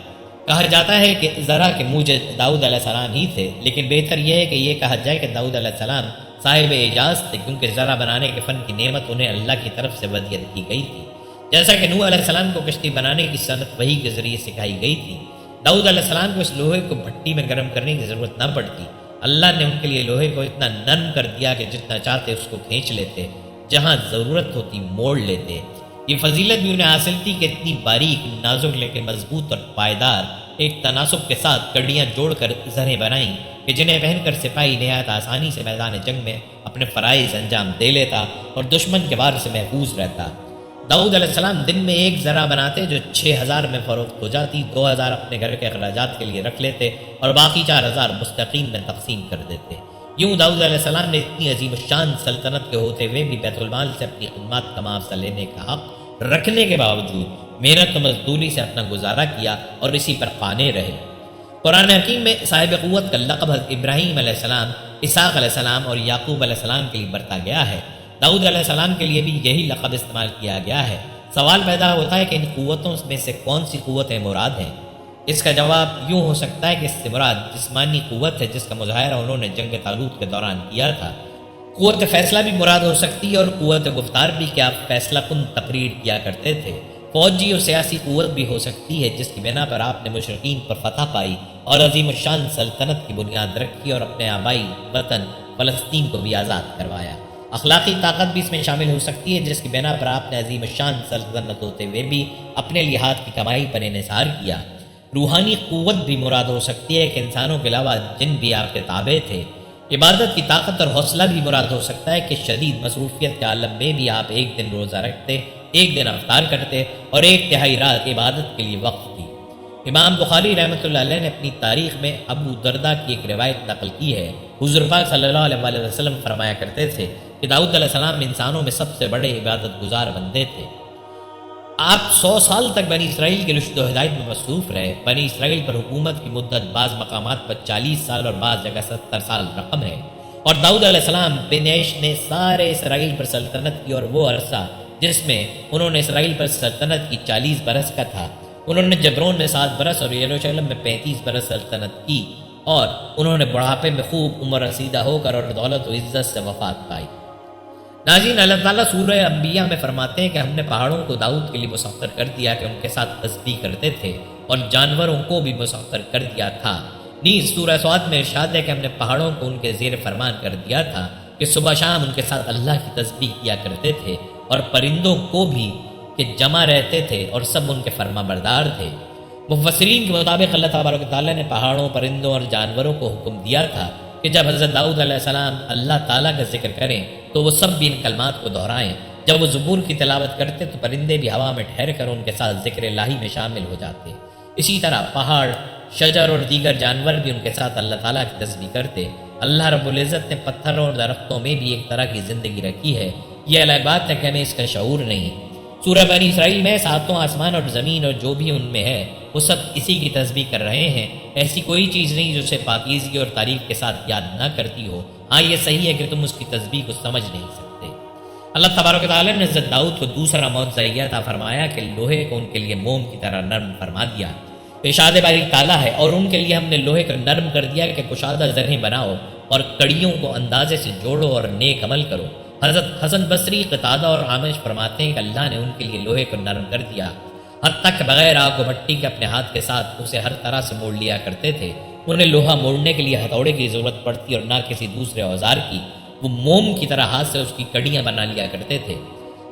کہا جاتا ہے کہ زرہ کے موجد داؤد علیہ السلام ہی تھے، لیکن بہتر یہ ہے کہ یہ کہا جائے کہ داؤد علیہ السلام صاحب اعجاز تھے، کیونکہ زرہ بنانے کے فن کی نعمت انہیں اللہ کی طرف سے ودیت کی گئی تھی۔ جیسا کہ نوح علیہ السلام کو کشتی بنانے کی صنعت وحی کے ذریعے سکھائی گئی تھی، داؤد علیہ السلام کو اس لوہے کو بھٹی میں گرم کرنے کی ضرورت نہ پڑتی۔ اللہ نے ان کے لیے لوہے کو اتنا نرم کر دیا کہ جتنا چاہتے اس کو کھینچ لیتے، جہاں ضرورت ہوتی موڑ لیتے۔ یہ فضیلت بھی انہیں حاصل تھی کہ اتنی باریک، نازک لیکن مضبوط اور پائیدار ایک تناسب کے ساتھ کڑیاں جوڑ کر زرہیں بنائیں کہ جنہیں پہن کر سپاہی نہایت آسانی سے میدان جنگ میں اپنے فرائض انجام دے لیتا اور دشمن کے وار سے محفوظ رہتا۔ داؤد علیہ السلام دن میں ایک ذرہ بناتے جو 6000 میں فروخت ہو جاتی، 2000 اپنے گھر کے اخراجات کے لیے رکھ لیتے اور باقی 4000 مستقیم میں تقسیم کر دیتے۔ یوں داؤد علیہ السلام نے اتنی عظیم الشان سلطنت کے ہوتے ہوئے بھی بیت المال سے اپنی خدمات کا معاوضہ لینے کا حق رکھنے کے باوجود محنت و مزدوری سے اپنا گزارا کیا اور اسی پر قانے رہے۔ قرآن حکیم میں صاحب قوت کا لقب حضرت ابراہیم علیہ السلام، اسحاق علیہ السلام اور یعقوب علیہ السلام کے لیے برتا گیا ہے۔ داؤد علیہ السلام کے لیے بھی یہی لقب استعمال کیا گیا ہے۔ سوال پیدا ہوتا ہے کہ ان قوتوں میں سے کون سی قوتیں مراد ہیں؟ اس کا جواب یوں ہو سکتا ہے کہ اس سے مراد جسمانی قوت ہے جس کا مظاہرہ انہوں نے جنگ طالوت کے دوران کیا تھا۔ قوت فیصلہ بھی مراد ہو سکتی ہے اور قوت گفتار بھی، کہ آپ فیصلہ کن تقریر کیا کرتے تھے۔ فوجی اور سیاسی قوت بھی ہو سکتی ہے جس کی بنا پر آپ نے مشرکین پر فتح پائی اور عظیم الشان سلطنت کی بنیاد رکھی اور اپنے آبائی وطن فلسطین کو بھی آزاد کروایا۔ اخلاقی طاقت بھی اس میں شامل ہو سکتی ہے جس کی بنا پر آپ نے عظیم الشان سلطنت ہوتے ہوئے بھی اپنے لیے ہاتھ کی کمائی پر انحصار کیا۔ روحانی قوت بھی مراد ہو سکتی ہے کہ انسانوں کے علاوہ جن بھی آپ کے تابع تھے۔ عبادت کی طاقت اور حوصلہ بھی مراد ہو سکتا ہے کہ شدید مصروفیت کے عالم میں بھی آپ ایک دن روزہ رکھتے، ایک دن افطار کرتے اور ایک تہائی رات عبادت کے لیے وقف تھی۔ امام بخاری رحمۃ اللہ علیہ نے اپنی تاریخ میں ابو دردہ کی ایک روایت نقل کی ہے۔ حضور پاک صلی اللہ علیہ وآلہ وسلم فرمایا کرتے تھے کہ داؤد علیہ السلام انسانوں میں سب سے بڑے عبادت گزار بندے تھے۔ آپ 100 سال تک بنی اسرائیل کی رشد و ہدایت میں مصروف رہے۔ بنی اسرائیل پر حکومت کی مدت بعض مقامات پر 40 سال اور بعض جگہ 70 سال رقم ہے، اور داؤد علیہ السلام بن عیش نے سارے اسرائیل پر سلطنت کی، اور وہ عرصہ جس میں انہوں نے اسرائیل پر سلطنت کی 40 برس کا تھا۔ انہوں نے جبرون میں 7 برس اور یروشلم میں 35 برس سلطنت کی، اور انہوں نے بڑھاپے میں خوب عمر رسیدہ ہو کر اور دولت و عزت سے وفات پائی۔ ناظرین، اللہ تعالیٰ سورہ انبیاء میں فرماتے ہیں کہ ہم نے پہاڑوں کو داؤد کے لیے مسخر کر دیا کہ ان کے ساتھ تسبیح کرتے تھے، اور جانوروں کو بھی مسخر کر دیا تھا۔ نیز سورہ سعد میں ارشاد ہے کہ ہم نے پہاڑوں کو ان کے زیر فرمان کر دیا تھا کہ صبح شام ان کے ساتھ اللہ کی تسبیح کیا کرتے تھے، اور پرندوں کو بھی کہ جمع رہتے تھے اور سب ان کے فرما بردار تھے۔ مفسرین کے مطابق اللہ تبارک و تعالیٰ نے پہاڑوں، پرندوں اور جانوروں کو حکم دیا تھا کہ جب حضرت داؤد علیہ السلام اللہ تعالیٰ کا ذکر کریں تو وہ سب بھی ان کلمات کو دہرائیں۔ جب وہ زبور کی تلاوت کرتے تو پرندے بھی ہوا میں ٹھہر کر ان کے ساتھ ذکر الہی میں شامل ہو جاتے۔ اسی طرح پہاڑ، شجر اور دیگر جانور بھی ان کے ساتھ اللہ تعالیٰ کی تسبیح کرتے۔ اللہ رب العزت نے پتھروں اور درختوں میں بھی ایک طرح کی زندگی رکھی ہے، یہ الگ بات ہے کہ ہمیں اس کا شعور نہیں۔ سورہ بنی اسرائیل میں ساتوں آسمان اور زمین اور جو بھی ان میں ہے وہ سب اسی کی تسبیح کر رہے ہیں۔ ایسی کوئی چیز نہیں جو اسے پاکیزگی اور تعریف کے ساتھ یاد نہ کرتی ہو۔ ہاں، یہ صحیح ہے کہ تم اس کی تسبیح کو سمجھ نہیں سکتے۔ اللہ تبارک و تعالیٰ نے حضرت داؤد کو دوسرا معجزہ یہ عطا فرمایا کہ لوہے کو ان کے لیے موم کی طرح نرم فرما دیا۔ ارشاد باری تعالیٰ ہے، اور ان کے لیے ہم نے لوہے کو نرم کر دیا کہ کشادہ زرہیں بناؤ اور کڑیوں کو اندازے سے جوڑو اور نیک عمل کرو۔ حضرت حسن بصری، قتادہ اور عامش فرماتے ہیں کہ اللہ نے ان کے لیے لوہے کو نرم کر دیا، حتیٰ کہ بغیر آگ و مٹی کے اپنے ہاتھ کے ساتھ اسے ہر طرح سے موڑ لیا کرتے تھے۔ انہیں لوہا موڑنے کے لیے ہتھوڑے کی ضرورت پڑتی اور نہ کسی دوسرے اوزار کی۔ وہ موم کی طرح ہاتھ سے اس کی کڑیاں بنا لیا کرتے تھے۔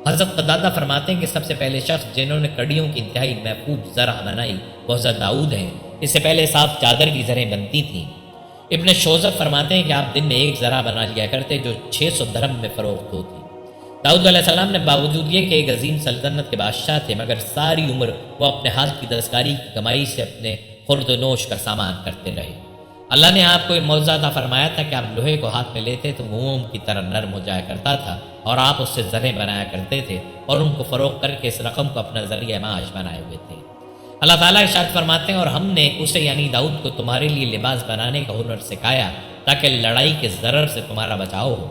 حضرت قتادہ فرماتے ہیں کہ سب سے پہلے شخص جنہوں نے کڑیوں کی انتہائی محفوظ زرہ بنائی وہ حضرت داؤد ہیں۔ اس سے پہلے صاف چادر کی زرہیں بنتی تھیں۔ ابن شوذب فرماتے ہیں کہ آپ دن میں ایک زرہ بنا لیا کرتے جو 600 درہم میں فروخت ہوتی۔ داؤد علیہ السلام نے باوجود یہ کہ ایک عظیم سلطنت کے بادشاہ تھے، مگر ساری عمر وہ اپنے ہاتھ کی دستکاری کی کمائی سے اپنے خورد و نوش کا سامان کرتے رہے۔ اللہ نے آپ کو ایک معجزہ عطا فرمایا تھا کہ آپ لوہے کو ہاتھ میں لیتے تو موم کی طرح نرم ہو جایا کرتا تھا، اور آپ اس سے زریں بنایا کرتے تھے اور ان کو فروخت کر کے اس رقم کو اپنا ذریعہ معاش بنائے ہوئے تھے۔ اللہ تعالیٰ ارشاد فرماتے ہیں اور ہم نے اسے یعنی داؤد کو تمہارے لیے لباس بنانے کا ہنر سکھایا تاکہ لڑائی کے ضرر سے تمہارا بچاؤ ہو۔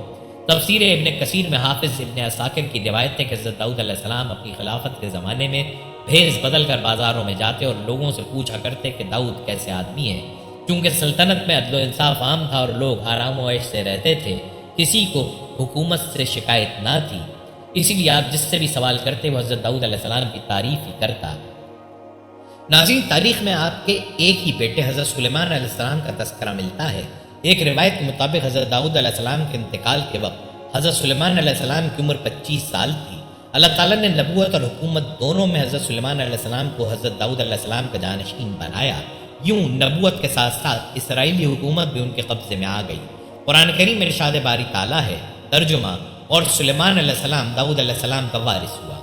تفسیر ابن کثیر میں حافظ ابن عساکر کی روایت ہے کہ حضرت داؤد علیہ السلام اپنی خلافت کے زمانے میں بھیس بدل کر بازاروں میں جاتے اور لوگوں سے پوچھا کرتے کہ داؤد کیسے آدمی ہے۔ چونکہ سلطنت میں عدل و انصاف عام تھا اور لوگ آرام و عیش سے رہتے تھے، کسی کو حکومت سے شکایت نہ تھی، اسی لیے آپ جس سے بھی سوال کرتے وہ حضرت داؤد علیہ السلام کی تعریف ہی کرتا۔ ناظرین، تاریخ میں آپ کے ایک ہی بیٹے حضرت سلیمان علیہ السلام کا تذکرہ ملتا ہے۔ ایک روایت کے مطابق حضرت داؤد علیہ السلام کے انتقال کے وقت حضرت سلیمان علیہ السلام کی عمر 25 سال تھی۔ اللہ تعالیٰ نے نبوت اور حکومت دونوں میں حضرت سلیمان علیہ السلام کو حضرت داؤد علیہ السلام کا جانشین بنایا۔ یوں نبوت کے ساتھ ساتھ اسرائیلی حکومت بھی ان کے قبضے میں آ گئی۔ قرآن کریم میں ارشاد باری تعالیٰ ہے، ترجمہ، اور سلیمان علیہ السلام داؤد علیہ السلام کا وارث ہوا۔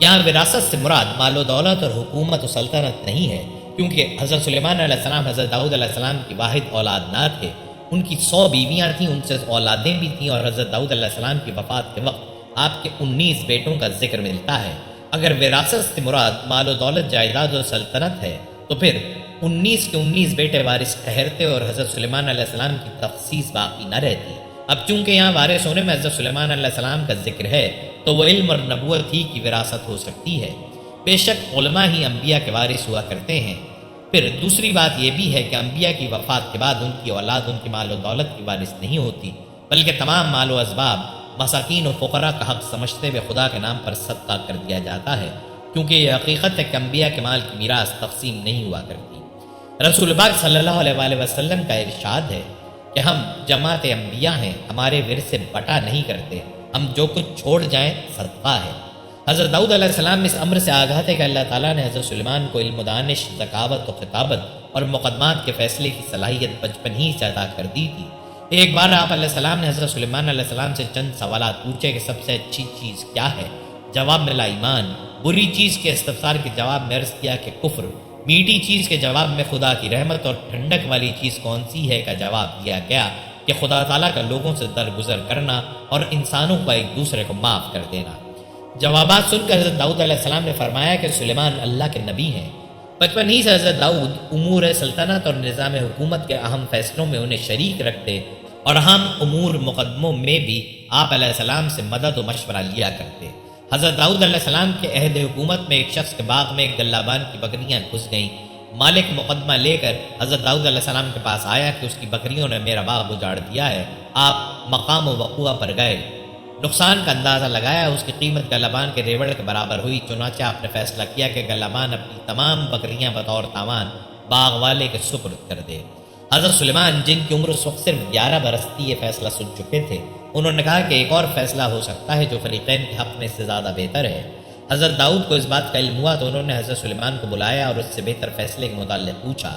یہاں وراثت سے مراد مال و دولت اور حکومت و سلطنت نہیں ہے، کیونکہ حضرت سلیمان علیہ السلام حضرت داؤد علیہ السلام کی واحد اولاد نہ تھے۔ ان کی 100 بیویاں تھیں، ان سے اولادیں بھی تھیں، اور حضرت داؤد علیہ السلام کی وفات کے وقت آپ کے 19 بیٹوں کا ذکر ملتا ہے۔ اگر وراثت سے مراد مال و دولت، جائیداد اور سلطنت ہے تو پھر 19 کے 19 بیٹے وارث ٹھہرتے اور حضرت سلیمان علیہ السلام کی تخصیص باقی نہ رہتی۔ اب چونکہ یہاں وارث ہونے میں حضرت سلیمان علیہ السلام کا ذکر ہے تو وہ علم اور نبوت ہی کی وراثت ہو سکتی ہے۔ بے شک علماء ہی انبیاء کے وارث ہوا کرتے ہیں۔ پھر دوسری بات یہ بھی ہے کہ انبیاء کی وفات کے بعد ان کی اولاد ان کی مال و دولت کی وارث نہیں ہوتی، بلکہ تمام مال و اسباب مساکین و فقراء کا حق سمجھتے ہوئے خدا کے نام پر صدقہ کر دیا جاتا ہے، کیونکہ یہ حقیقت ہے کہ انبیاء کے مال کی میراث تقسیم نہیں ہوا کرتی۔ رسول پاک صلی اللہ علیہ وآلہ وسلم کا ارشاد ہے کہ ہم جماعت انبیاء ہیں، ہمارے ورث سے بٹا نہیں کرتے، ہم جو کچھ چھوڑ جائیں صدقہ ہے۔ حضرت داؤد علیہ السلام اس امر سے آگاہ تھے کہ اللہ تعالیٰ نے حضرت سلیمان کو علم و دانش، ذکاوت و خطابت اور مقدمات کے فیصلے کی صلاحیت بچپن ہی سے عطا کر دی تھی۔ ایک بار آپ علیہ السلام نے حضرت سلیمان علیہ السلام سے چند سوالات پوچھے کہ سب سے اچھی چیز کیا ہے؟ جواب ملا ایمان۔ بری چیز کے استفسار کے جواب میں عرض کیا کہ کفر۔ میٹھی چیز کے جواب میں خدا کی رحمت، اور ٹھنڈک والی چیز کون سی ہے کا جواب دیا گیا کہ خدا تعالیٰ کا لوگوں سے درگزر کرنا اور انسانوں کو ایک دوسرے کو معاف کر دینا۔ جوابات سن کر حضرت داؤد علیہ السلام نے فرمایا کہ سلیمان اللہ کے نبی ہیں۔ بچپن ہی سے حضرت داؤد امور سلطنت اور نظام حکومت کے اہم فیصلوں میں انہیں شریک رکھتے اور اہم امور مقدموں میں بھی آپ علیہ السلام سے مدد و مشورہ لیا کرتے۔ حضرت داؤد علیہ السلام کے عہد حکومت میں ایک شخص کے باغ میں ایک گلابان کی بکریاں گھس گئیں۔ مالک مقدمہ لے کر حضرت داؤد علیہ السلام کے پاس آیا کہ اس کی بکریوں نے میرا باغ اجاڑ دیا ہے۔ آپ مقام و وقوع پر گئے، نقصان کا اندازہ لگایا، اس کی قیمت گلابان کے ریوڑ کے برابر ہوئی۔ چنانچہ آپ نے فیصلہ کیا کہ گلابان اپنی تمام بکریاں بطور تاوان باغ والے کے سپرد کر دے۔ حضرت سلیمان، جن کی عمر اس وقت صرف 11 برس تھی، یہ فیصلہ سن چکے تھے۔ انہوں نے کہا کہ ایک اور فیصلہ ہو سکتا ہے جو فریقین کے حق میں اس سے زیادہ بہتر ہے۔ حضرت داؤد کو اس بات کا علم ہوا تو انہوں نے حضرت سلیمان کو بلایا اور اس سے بہتر فیصلے کے متعلق پوچھا۔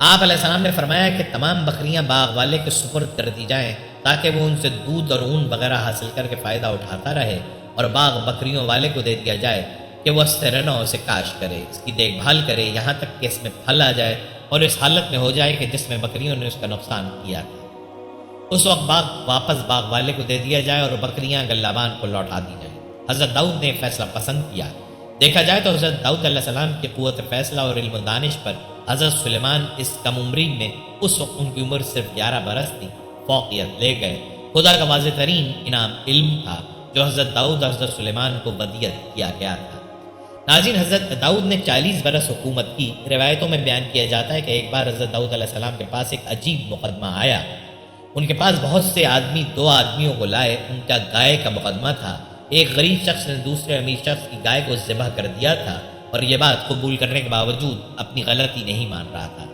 آپ علیہ السلام نے فرمایا کہ تمام بکریاں باغ والے کے سپرد کر دی جائیں تاکہ وہ ان سے دودھ اور اون وغیرہ حاصل کر کے فائدہ اٹھاتا رہے، اور باغ بکریوں والے کو دے دیا جائے کہ وہ اس سے رنا اسے کاشت کرے، اس کی دیکھ بھال کرے یہاں تک کہ اس میں پھل آ جائے اور اس حالت میں ہو جائے کہ جس میں بکریوں نے اس کا نقصان کیا تھا۔ اس وقت باغ واپس باغ والے کو دے دیا جائے اور بکریاں گلابان کو لوٹا دی جائیں۔ حضرت داؤد نے فیصلہ پسند کیا۔ دیکھا جائے تو حضرت داؤد علیہ السلام کی قوت فیصلہ اور علم و دانش پر حضرت سلیمان اس کم عمری میں، اس وقت ان کی عمر صرف 11 برس تھی، فوقیت لے گئے۔ خدا کا واضح ترین انعام علم تھا جو حضرت داؤد اور حضرت سلیمان کو بدیت کیا گیا تھا۔ ناظرین، حضرت داؤد نے 40 برس حکومت کی۔ روایتوں میں بیان کیا جاتا ہے کہ ایک بار حضرت داؤد علیہ السلام کے پاس ایک عجیب مقدمہ آیا۔ ان کے پاس بہت سے آدمی 2 آدمیوں کو لائے۔ ان کا گائے کا مقدمہ تھا۔ ایک غریب شخص نے دوسرے امیر شخص کی گائے کو ذبح کر دیا تھا، اور یہ بات قبول کرنے کے باوجود اپنی غلطی نہیں مان رہا تھا۔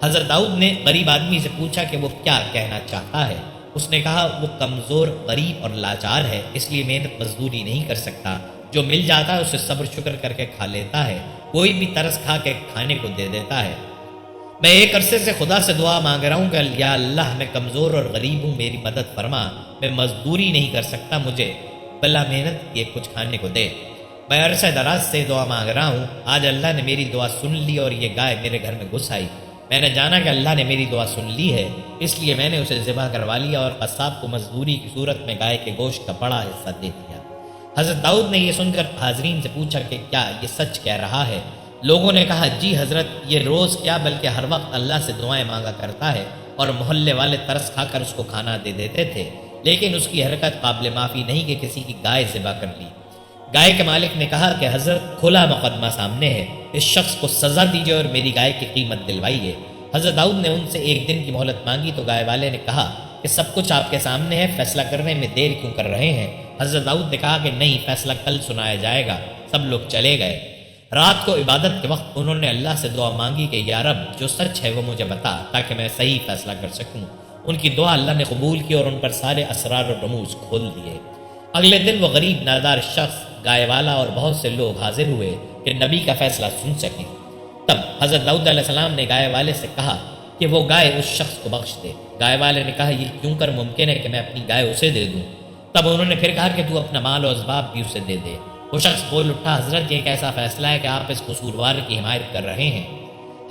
حضرت داؤد نے غریب آدمی سے پوچھا کہ وہ کیا کہنا چاہتا ہے۔ اس نے کہا وہ کمزور، غریب اور لاچار ہے، اس لیے محنت مزدوری نہیں کر سکتا، جو مل جاتا ہے اسے صبر شکر کر کے کھا لیتا ہے، کوئی بھی ترس کھا کے کھانے کو دے دیتا ہے۔ میں ایک عرصے سے خدا سے دعا مانگ رہا ہوں کہ یا اللہ، میں کمزور اور غریب ہوں، میری مدد فرما، میں مزدوری نہیں کر سکتا، مجھے بلا محنت کیے کچھ کھانے کو دے۔ میں عرصہ دراز سے دعا مانگ رہا ہوں، آج اللہ نے میری دعا سن لی اور یہ گائے میرے گھر میں گھس آئی۔ میں نے جانا کہ اللہ نے میری دعا سن لی ہے، اس لیے میں نے اسے ذبح کروا لیا اور قصاب کو مزدوری کی صورت میں گائے کے گوشت کا بڑا حصہ دے دیا۔ حضرت داؤد نے یہ سن کر حاضرین سے پوچھا کہ کیا یہ سچ کہہ رہا ہے؟ لوگوں نے کہا جی حضرت، یہ روز کیا بلکہ ہر وقت اللہ سے دعائیں مانگا کرتا ہے، اور محلے والے ترس کھا کر اس کو کھانا دے دیتے تھے، لیکن اس کی حرکت قابل معافی نہیں کہ کسی کی گائے ذبح کر لی۔ گائے کے مالک نے کہا کہ حضرت کھلا مقدمہ سامنے ہے، اس شخص کو سزا دیجیے اور میری گائے کی قیمت دلوائیے۔ حضرت داؤد نے ان سے 1 دن کی مہلت مانگی تو گائے والے نے کہا کہ سب کچھ آپ کے سامنے ہے، فیصلہ کرنے میں دیر کیوں کر رہے ہیں؟ حضرت داؤد نے کہا کہ نہیں، فیصلہ کل سنایا جائے گا۔ سب لوگ چلے گئے۔ رات کو عبادت کے وقت انہوں نے اللہ سے دعا مانگی کہ یا رب، جو سچ ہے وہ مجھے بتا تاکہ میں صحیح فیصلہ کر سکوں۔ ان کی دعا اللہ نے قبول کی اور ان پر سارے اسرار و رموز کھول دیے۔ اگلے دن وہ غریب نادار شخص، گائے والا اور بہت سے لوگ حاضر ہوئے کہ نبی کا فیصلہ سن سکیں۔ تب حضرت داؤد علیہ السلام نے گائے والے سے کہا کہ وہ گائے اس شخص کو بخش دے۔ گائے والے نے کہا یہ کیوں کر ممکن ہے کہ میں اپنی گائے اسے دے دوں؟ تب انہوں نے پھر کہا کہ تو اپنا مال و اسباب بھی اسے دے دے۔ وہ شخص بول اٹھا حضرت یہ کیسا فیصلہ ہے کہ آپ اس قصوروار کی حمایت کر رہے ہیں؟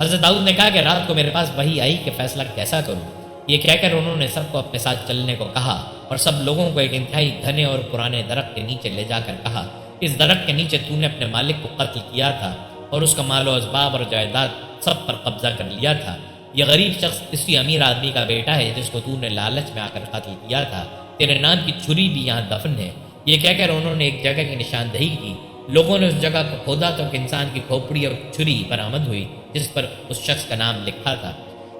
حضرت داؤد نے کہا کہ رات کو میرے پاس وحی آئی کہ فیصلہ کیسا کروں۔ یہ کہہ کر انہوں نے سب کو اپنے ساتھ چلنے کو کہا اور سب لوگوں کو ایک انتہائی گھنے اور پرانے درخت کے نیچے لے جا کر کہا اس درخت کے نیچے تو نے اپنے مالک کو قتل کیا تھا اور اس کا مال و اسباب اور جائیداد سب پر قبضہ کر لیا تھا۔ یہ غریب شخص اسی امیر آدمی کا بیٹا ہے جس کو تو نے لالچ میں آ کر قتل کیا تھا۔ تیرے نام کی چھری بھی یہاں دفن ہے۔ یہ کہہ کر انہوں نے ایک جگہ کی نشاندہی کی۔ لوگوں نے اس جگہ کو کھودا تو ایک انسان کی کھوپڑی اور چھری برآمد ہوئی جس پر اس شخص کا نام لکھا تھا۔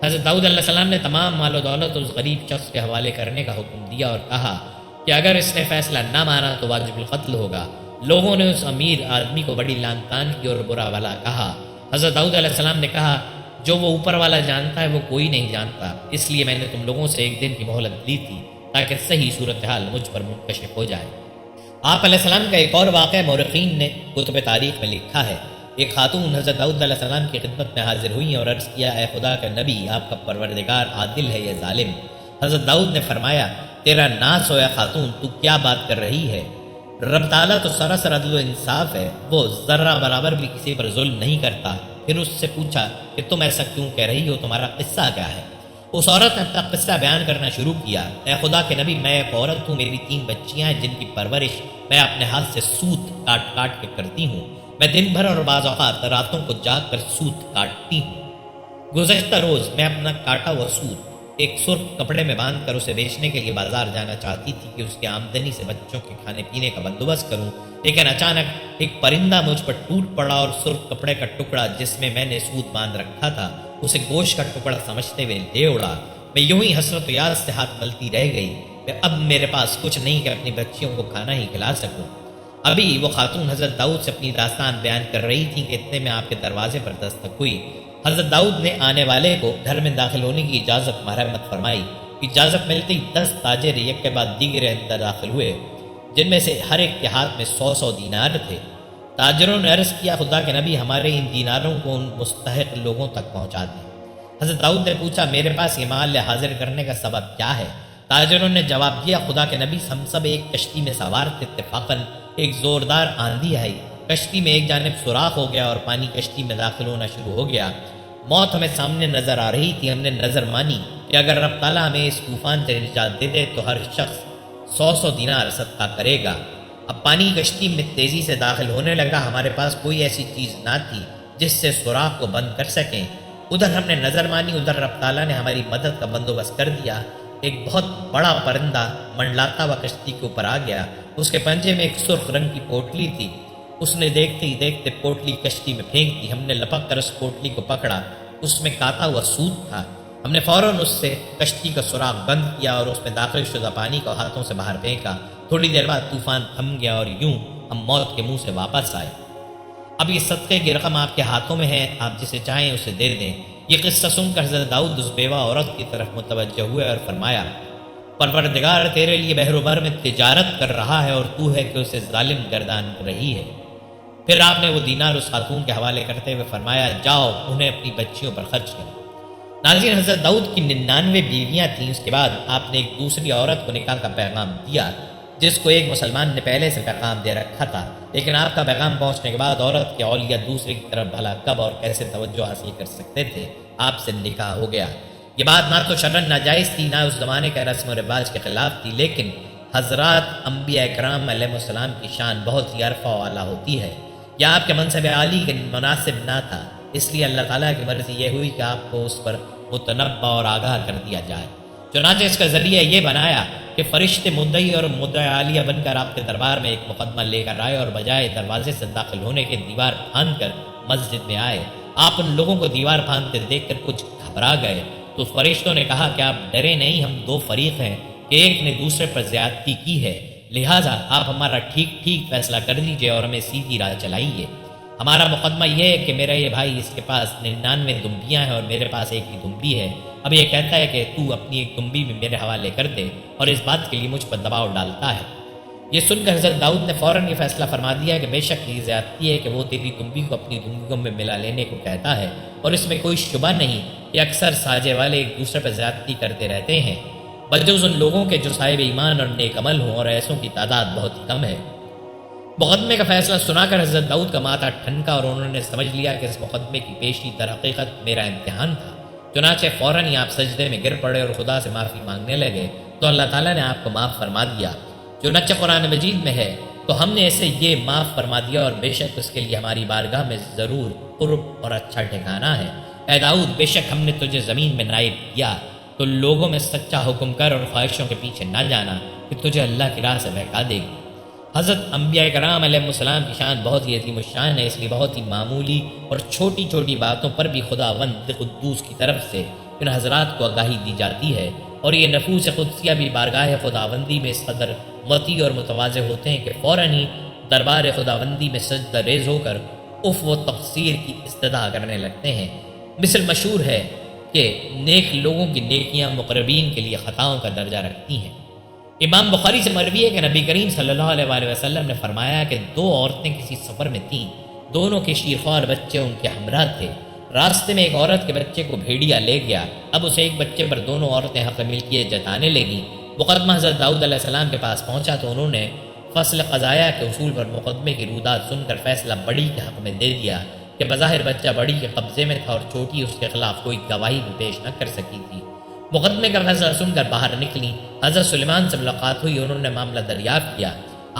حضرت داؤد علیہ السلام نے تمام مال و دولت اس غریب شخص کے حوالے کرنے کا حکم دیا اور کہا کہ اگر اس نے فیصلہ نہ مانا تو واجب القتل ہوگا۔ لوگوں نے اس امیر آدمی کو بڑی لعن طعن کی اور برا بھلا کہا۔ حضرت داؤد علیہ السلام نے کہا جو وہ اوپر والا جانتا ہے وہ کوئی نہیں جانتا، اس لیے میں نے تم لوگوں سے 1 دن کی مہلت دی تھی تاکہ صحیح صورتحال مجھ پر منکشف ہو جائے۔ آپ علیہ السلام کا ایک اور واقعہ مورخین نے کتب تاریخ میں لکھا ہے۔ ایک خاتون حضرت داؤد علیہ السلام کی خدمت میں حاضر ہوئیں اور عرض کیا اے خدا کا نبی، آپ کا پروردگار عادل ہے یا ظالم؟ حضرت داؤد نے فرمایا تیرا ناس ہو یا خاتون، تو کیا بات کر رہی ہے؟ رب تعالیٰ تو سراسر عدل و انصاف ہے، وہ ذرہ برابر بھی کسی پر ظلم نہیں کرتا۔ پھر اس سے پوچھا کہ تم ایسا کیوں کہہ رہی ہو، تمہارا قصہ کیا ہے؟ اس عورت نے اپنا قصہ بیان کرنا شروع کیا۔ اے خدا کے نبی، میں ایک عورت ہوں، میری 3 بچیاں ہیں جن کی پرورش میں اپنے ہاتھ سے سوت کاٹ کاٹ کے کرتی ہوں۔ میں دن بھر اور بعض اوقات راتوں کو جاگ کر سوت کاٹتی ہوں۔ گزشتہ روز میں اپنا کاٹا ہوا سوت ایک سرخ کپڑے میں باندھ کر اسے بیچنے کے لیے بازار جانا چاہتی تھی کہ اس کی آمدنی سے بچوں کے کھانے پینے کا بندوبست کروں، لیکن اچانک ایک پرندہ مجھ پر ٹوٹ پڑا اور سرخ کپڑے کا ٹکڑا جس میں میں نے سوت باندھ رکھا تھا اسے گوشت کا ٹکڑا سمجھتے ہوئے لے اڑا۔ میں یوں ہی حسرت و یاس سے ہاتھ ملتی رہ گئی کہ اب میرے پاس کچھ نہیں کہ اپنی بچیوں کو کھانا ہی کھلا سکوں۔ ابھی وہ خاتون حضرت داؤد سے اپنی داستان بیان کر رہی تھی کہ اتنے میں آپ کے دروازے پر دستک ہوئی۔ حضرت داؤد نے آنے والے کو گھر میں داخل ہونے کی اجازت مرحمت فرمائی۔ اجازت ملتے ہی 10 تاجر یک کے بعد دیگر اندر داخل ہوئے، جن میں سے ہر ایک کے ہاتھ میں 100 دینار تھے۔ تاجروں نے عرض کیا خدا کے نبی، ہمارے ان دیناروں کو ان مستحق لوگوں تک پہنچا دیں۔ حضرت داؤد نے پوچھا میرے پاس یہ مال حاضر کرنے کا سبب کیا ہے؟ تاجروں نے جواب دیا خدا کے نبی، ہم سب ایک کشتی میں سوار تھے، اتفاقاً ایک زوردار آندھی آئی، کشتی میں ایک جانب سوراخ ہو گیا اور پانی کشتی میں داخل ہونا شروع ہو گیا۔ موت ہمیں سامنے نظر آ رہی تھی، ہم نے نظر مانی کہ اگر رب تعالیٰ ہمیں اس طوفان سے نجات دے دے تو ہر شخص 100 دینار صدقہ کرے گا۔ اب پانی کشتی میں تیزی سے داخل ہونے لگا، ہمارے پاس کوئی ایسی چیز نہ تھی جس سے سوراخ کو بند کر سکیں۔ ادھر ہم نے نظر مانی، ادھر رب تعالیٰ نے ہماری مدد کا بندوبست کر دیا۔ ایک بہت بڑا پرندہ منڈلاتا ہوا کشتی کے اوپر آ گیا، اس کے پنجے میں ایک سرخ رنگ کی پوٹلی تھی، اس نے دیکھتے ہی دیکھتے پوٹلی کشتی میں پھینک دی۔ ہم نے لپک کر اس پوٹلی کو پکڑا، اس میں کاتا ہوا سوت تھا۔ ہم نے فوراً اس سے کشتی کا سوراخ بند کیا اور اس میں داخل شدہ پانی کو ہاتھوں سے باہر پھینکا۔ تھوڑی دیر بعد طوفان تھم گیا اور یوں ہم موت کے منہ سے واپس آئے۔ اب یہ صدقے کی رقم آپ کے ہاتھوں میں ہے، آپ جسے چاہیں اسے دے دیں۔ یہ قصہ سن کر حضرت داؤد اس بیوہ عورت کی طرف متوجہ ہوئے اور فرمایا پروردگار تیرے لیے بحر و بحر میں تجارت کر رہا ہے اور تو ہے کہ اسے ظالم گردان رہی ہے۔ پھر آپ نے وہ دینار اس خاتون کے حوالے کرتے ہوئے فرمایا جاؤ انہیں اپنی بچیوں پر خرچ کرو۔ ناظرین، حضرت داؤد کی 99 بیویاں تھیں۔ اس کے بعد آپ نے ایک دوسری عورت کو نکاح کا پیغام دیا جس کو ایک مسلمان نے پہلے سے پیغام دے رکھا تھا، لیکن آپ کا پیغام پہنچنے کے بعد عورت کے اولیاء دوسرے کی طرف بھلا کب اور کیسے توجہ حاصل کر سکتے تھے؟ آپ سے نکاح ہو گیا۔ یہ بات نہ تو شرعاً ناجائز تھی، نہ اس زمانے کا رسم و رواج کے خلاف تھی، لیکن حضرات انبیاء کرام علیہ السلام کی شان بہت ہی عرفہ و اعلیٰ ہوتی ہے، یا آپ کے منصب عالی کے مناسب نہ تھا، اس لیے اللہ تعالیٰ کی مرضی یہ ہوئی کہ آپ کو اس پر متنبع اور آگاہ کر دیا جائے۔ چنانچہ اس کا ذریعہ یہ بنایا کہ فرشتے مدعی اور مدعی عالیہ بن کر آپ کے دربار میں ایک مقدمہ لے کر آئے، اور بجائے دروازے سے داخل ہونے کے دیوار پھاند کر مسجد میں آئے۔ آپ ان لوگوں کو دیوار پھاندتے دیکھ کر کچھ گھبرا گئے، تو فرشتوں نے کہا کہ آپ ڈرے نہیں، ہم دو فریق ہیں کہ ایک نے دوسرے پر زیادتی کی ہے، لہٰذا آپ ہمارا ٹھیک فیصلہ کر دیجئے اور ہمیں سیدھی راہ چلائیے۔ ہمارا مقدمہ یہ ہے کہ میرا یہ بھائی، اس کے پاس 99 دمبیاں ہیں اور میرے پاس ایک ہی دمبی ہے۔ اب یہ کہتا ہے کہ تو اپنی ایک دمبی بھی میرے حوالے کر دے، اور اس بات کے لیے مجھ پر دباؤ ڈالتا ہے۔ یہ سن کر حضرت داؤد نے فوراً یہ فیصلہ فرما دیا کہ بے شک یہ زیادتی ہے کہ وہ تیری دمبی کو اپنی دمبیوں میں ملا لینے کو کہتا ہے، اور اس میں کوئی شبہ نہیں کہ اکثر ساجے والے ایک دوسرے پر زیادتی کرتے رہتے ہیں، بجوز ان لوگوں کے جو صاحب ایمان اور نیک عمل ہوں، اور ایسوں کی تعداد بہت ہی کم ہے۔ مقدمے کا فیصلہ سنا کر حضرت داؤد کا ماتھا ٹھنکا، اور انہوں نے سمجھ لیا کہ اس مقدمے کی پیشی در حقیقت میرا امتحان تھا۔ چنانچہ فوراً ہی آپ سجدے میں گر پڑے اور خدا سے معافی مانگنے لگے، تو اللہ تعالیٰ نے آپ کو معاف فرما دیا۔ چنانچہ قرآن مجید میں ہے، تو ہم نے اسے یہ معاف فرما دیا، اور بے شک اس کے لیے ہماری بارگاہ میں ضرور قرب اور اچھا ٹھکانہ ہے۔ اے داؤد، بے شک ہم نے تجھے زمین میں نائب کیا، تو لوگوں میں سچا حکم کر اور خواہشوں کے پیچھے نہ جانا کہ تجھے اللہ کی راہ سے بہکا دے گی۔ حضرت انبیاء کرام علیہ السلام کی شان بہت ہی عظیم الشان ہے، اس لیے بہت ہی معمولی اور چھوٹی باتوں پر بھی خداوند قدوس کی طرف سے ان حضرات کو آگاہی دی جاتی ہے، اور یہ نفوس قدسیہ بھی بارگاہ خداوندی میں اس قدر مطیع اور متواضع ہوتے ہیں کہ فوراً ہی دربار خداوندی میں سجدہ ریز ہو کر عفو و تقصیر کی استدعا کرنے لگتے ہیں۔ مثل مشہور ہے کہ نیک لوگوں کی نیکیاں مقربین کے لیے خطاؤں کا درجہ رکھتی ہیں۔ امام بخاری سے مروی ہے کہ نبی کریم صلی اللہ علیہ وآلہ وسلم نے فرمایا کہ دو عورتیں کسی سفر میں تھیں، دونوں کے شیرخوار بچے ان کے ہمراہ تھے۔ راستے میں ایک عورت کے بچے کو بھیڑیا لے گیا، اب اسے ایک بچے پر دونوں عورتیں حق ملکیت جتانے لگیں۔ مقدمہ حضرت داؤد علیہ السلام کے پاس پہنچا تو انہوں نے فصل قضایا کے اصول پر مقدمے کی رودات سن کر فیصلہ بڑی کے حق میں دے دیا کہ بظاہر بچہ بڑی کے قبضے میں تھا اور چھوٹی اس کے خلاف کوئی گواہی بھی پیش نہ کر سکی تھی۔ مقدمے کا فیصلہ سن کر باہر نکلی، حضرت سلیمان سے ملاقات ہوئی، انہوں نے معاملہ دریافت کیا۔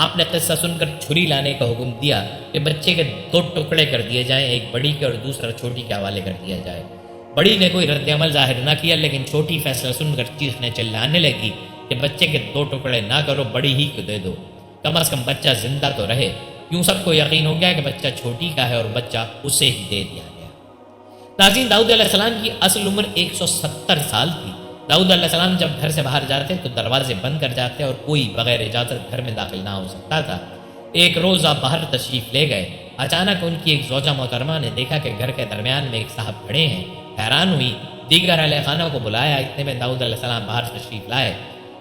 آپ نے قصہ سن کر چھری لانے کا حکم دیا کہ بچے کے دو ٹکڑے کر دیے جائیں، ایک بڑی کے اور دوسرا چھوٹی کے حوالے کر دیا جائے۔ بڑی نے کوئی رد عمل ظاہر نہ کیا، لیکن چھوٹی فیصلہ سن کر چیخنے چلانے لگی کہ بچے کے دو ٹکڑے نہ کرو، بڑی ہی کو دے دو، کم از کم بچہ زندہ تو رہے۔ یوں سب کو یقین ہو گیا کہ بچہ چھوٹی کا ہے اور بچہ اسے ہی دے دیا گیا۔ ناظرین، داؤد علیہ السلام کی اصل عمر 170 سال تھی۔ داؤد علیہ السلام جب گھر سے باہر جاتے تو دروازے بند کر جاتے اور کوئی بغیر اجازت گھر میں داخل نہ ہو سکتا تھا۔ ایک روز آپ باہر تشریف لے گئے، اچانک ان کی ایک زوجہ محترمہ نے دیکھا کہ گھر کے درمیان میں ایک صاحب کھڑے ہیں، حیران ہوئی، دیگر اہل خانہ کو بلایا، اتنے میں داؤد علیہ السلام باہر تشریف لائے۔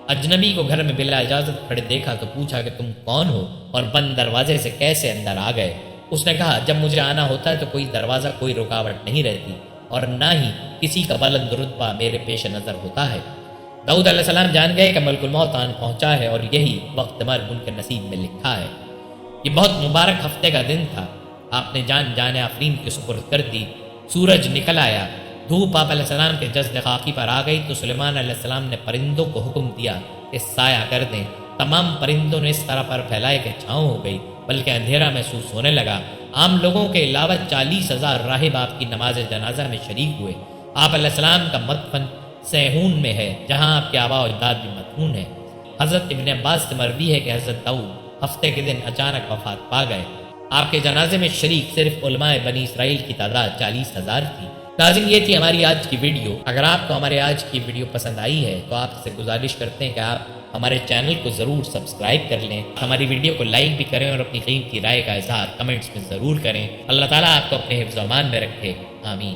اجنبی کو گھر میں بلا اجازت کھڑے دیکھا تو پوچھا کہ تم کون ہو اور بند دروازے سے کیسے اندر آ گئے؟ اس نے کہا، جب مجھے آنا ہوتا ہے تو کوئی دروازہ، کوئی رکاوٹ نہیں رہتی، اور نہ ہی کسی کا بلند رتبہ میرے پیش نظر ہوتا ہے۔ داؤد علیہ السلام جان گئے کہ ملک الموت آن پہنچا ہے اور یہی وقت مرگ ان کے نصیب میں لکھا ہے۔ یہ بہت مبارک ہفتے کا دن تھا۔ آپ نے جان آفرین کی سپرد کر دی۔ سورج نکل آیا، دھوپ آپ علیہ السلام کے جسد خاکی پر آ گئی تو سلیمان علیہ السلام نے پرندوں کو حکم دیا کہ سایہ کر دیں۔ تمام پرندوں نے اس طرح پر پھیلائے کہ چھاؤں ہو گئی، بلکہ اندھیرا محسوس ہونے لگا۔ عام لوگوں کے علاوہ 40,000 راہب آپ کی نماز جنازہ میں شریک ہوئے۔ آپ علیہ السلام کا مدفن سیہون میں ہے، جہاں آپ کے آباء و اجداد بھی مدفون ہیں۔ حضرت ابن عباس سے مروی ہے کہ حضرت داؤد ہفتے کے دن اچانک وفات پا گئے۔ آپ کے جنازے میں شریک صرف علماء بنی اسرائیل کی تعداد 40,000 تھی۔ ناظرین، یہ تھی ہماری آج کی ویڈیو۔ اگر آپ کو ہمارے آج کی ویڈیو پسند آئی ہے تو آپ سے گزارش کرتے ہیں کہ آپ ہمارے چینل کو ضرور سبسکرائب کر لیں، ہماری ویڈیو کو لائک بھی کریں اور اپنی قیمتی رائے کا اظہار کمنٹس میں ضرور کریں۔ اللہ تعالیٰ آپ کو اپنے حفظ و امان میں رکھے، آمین۔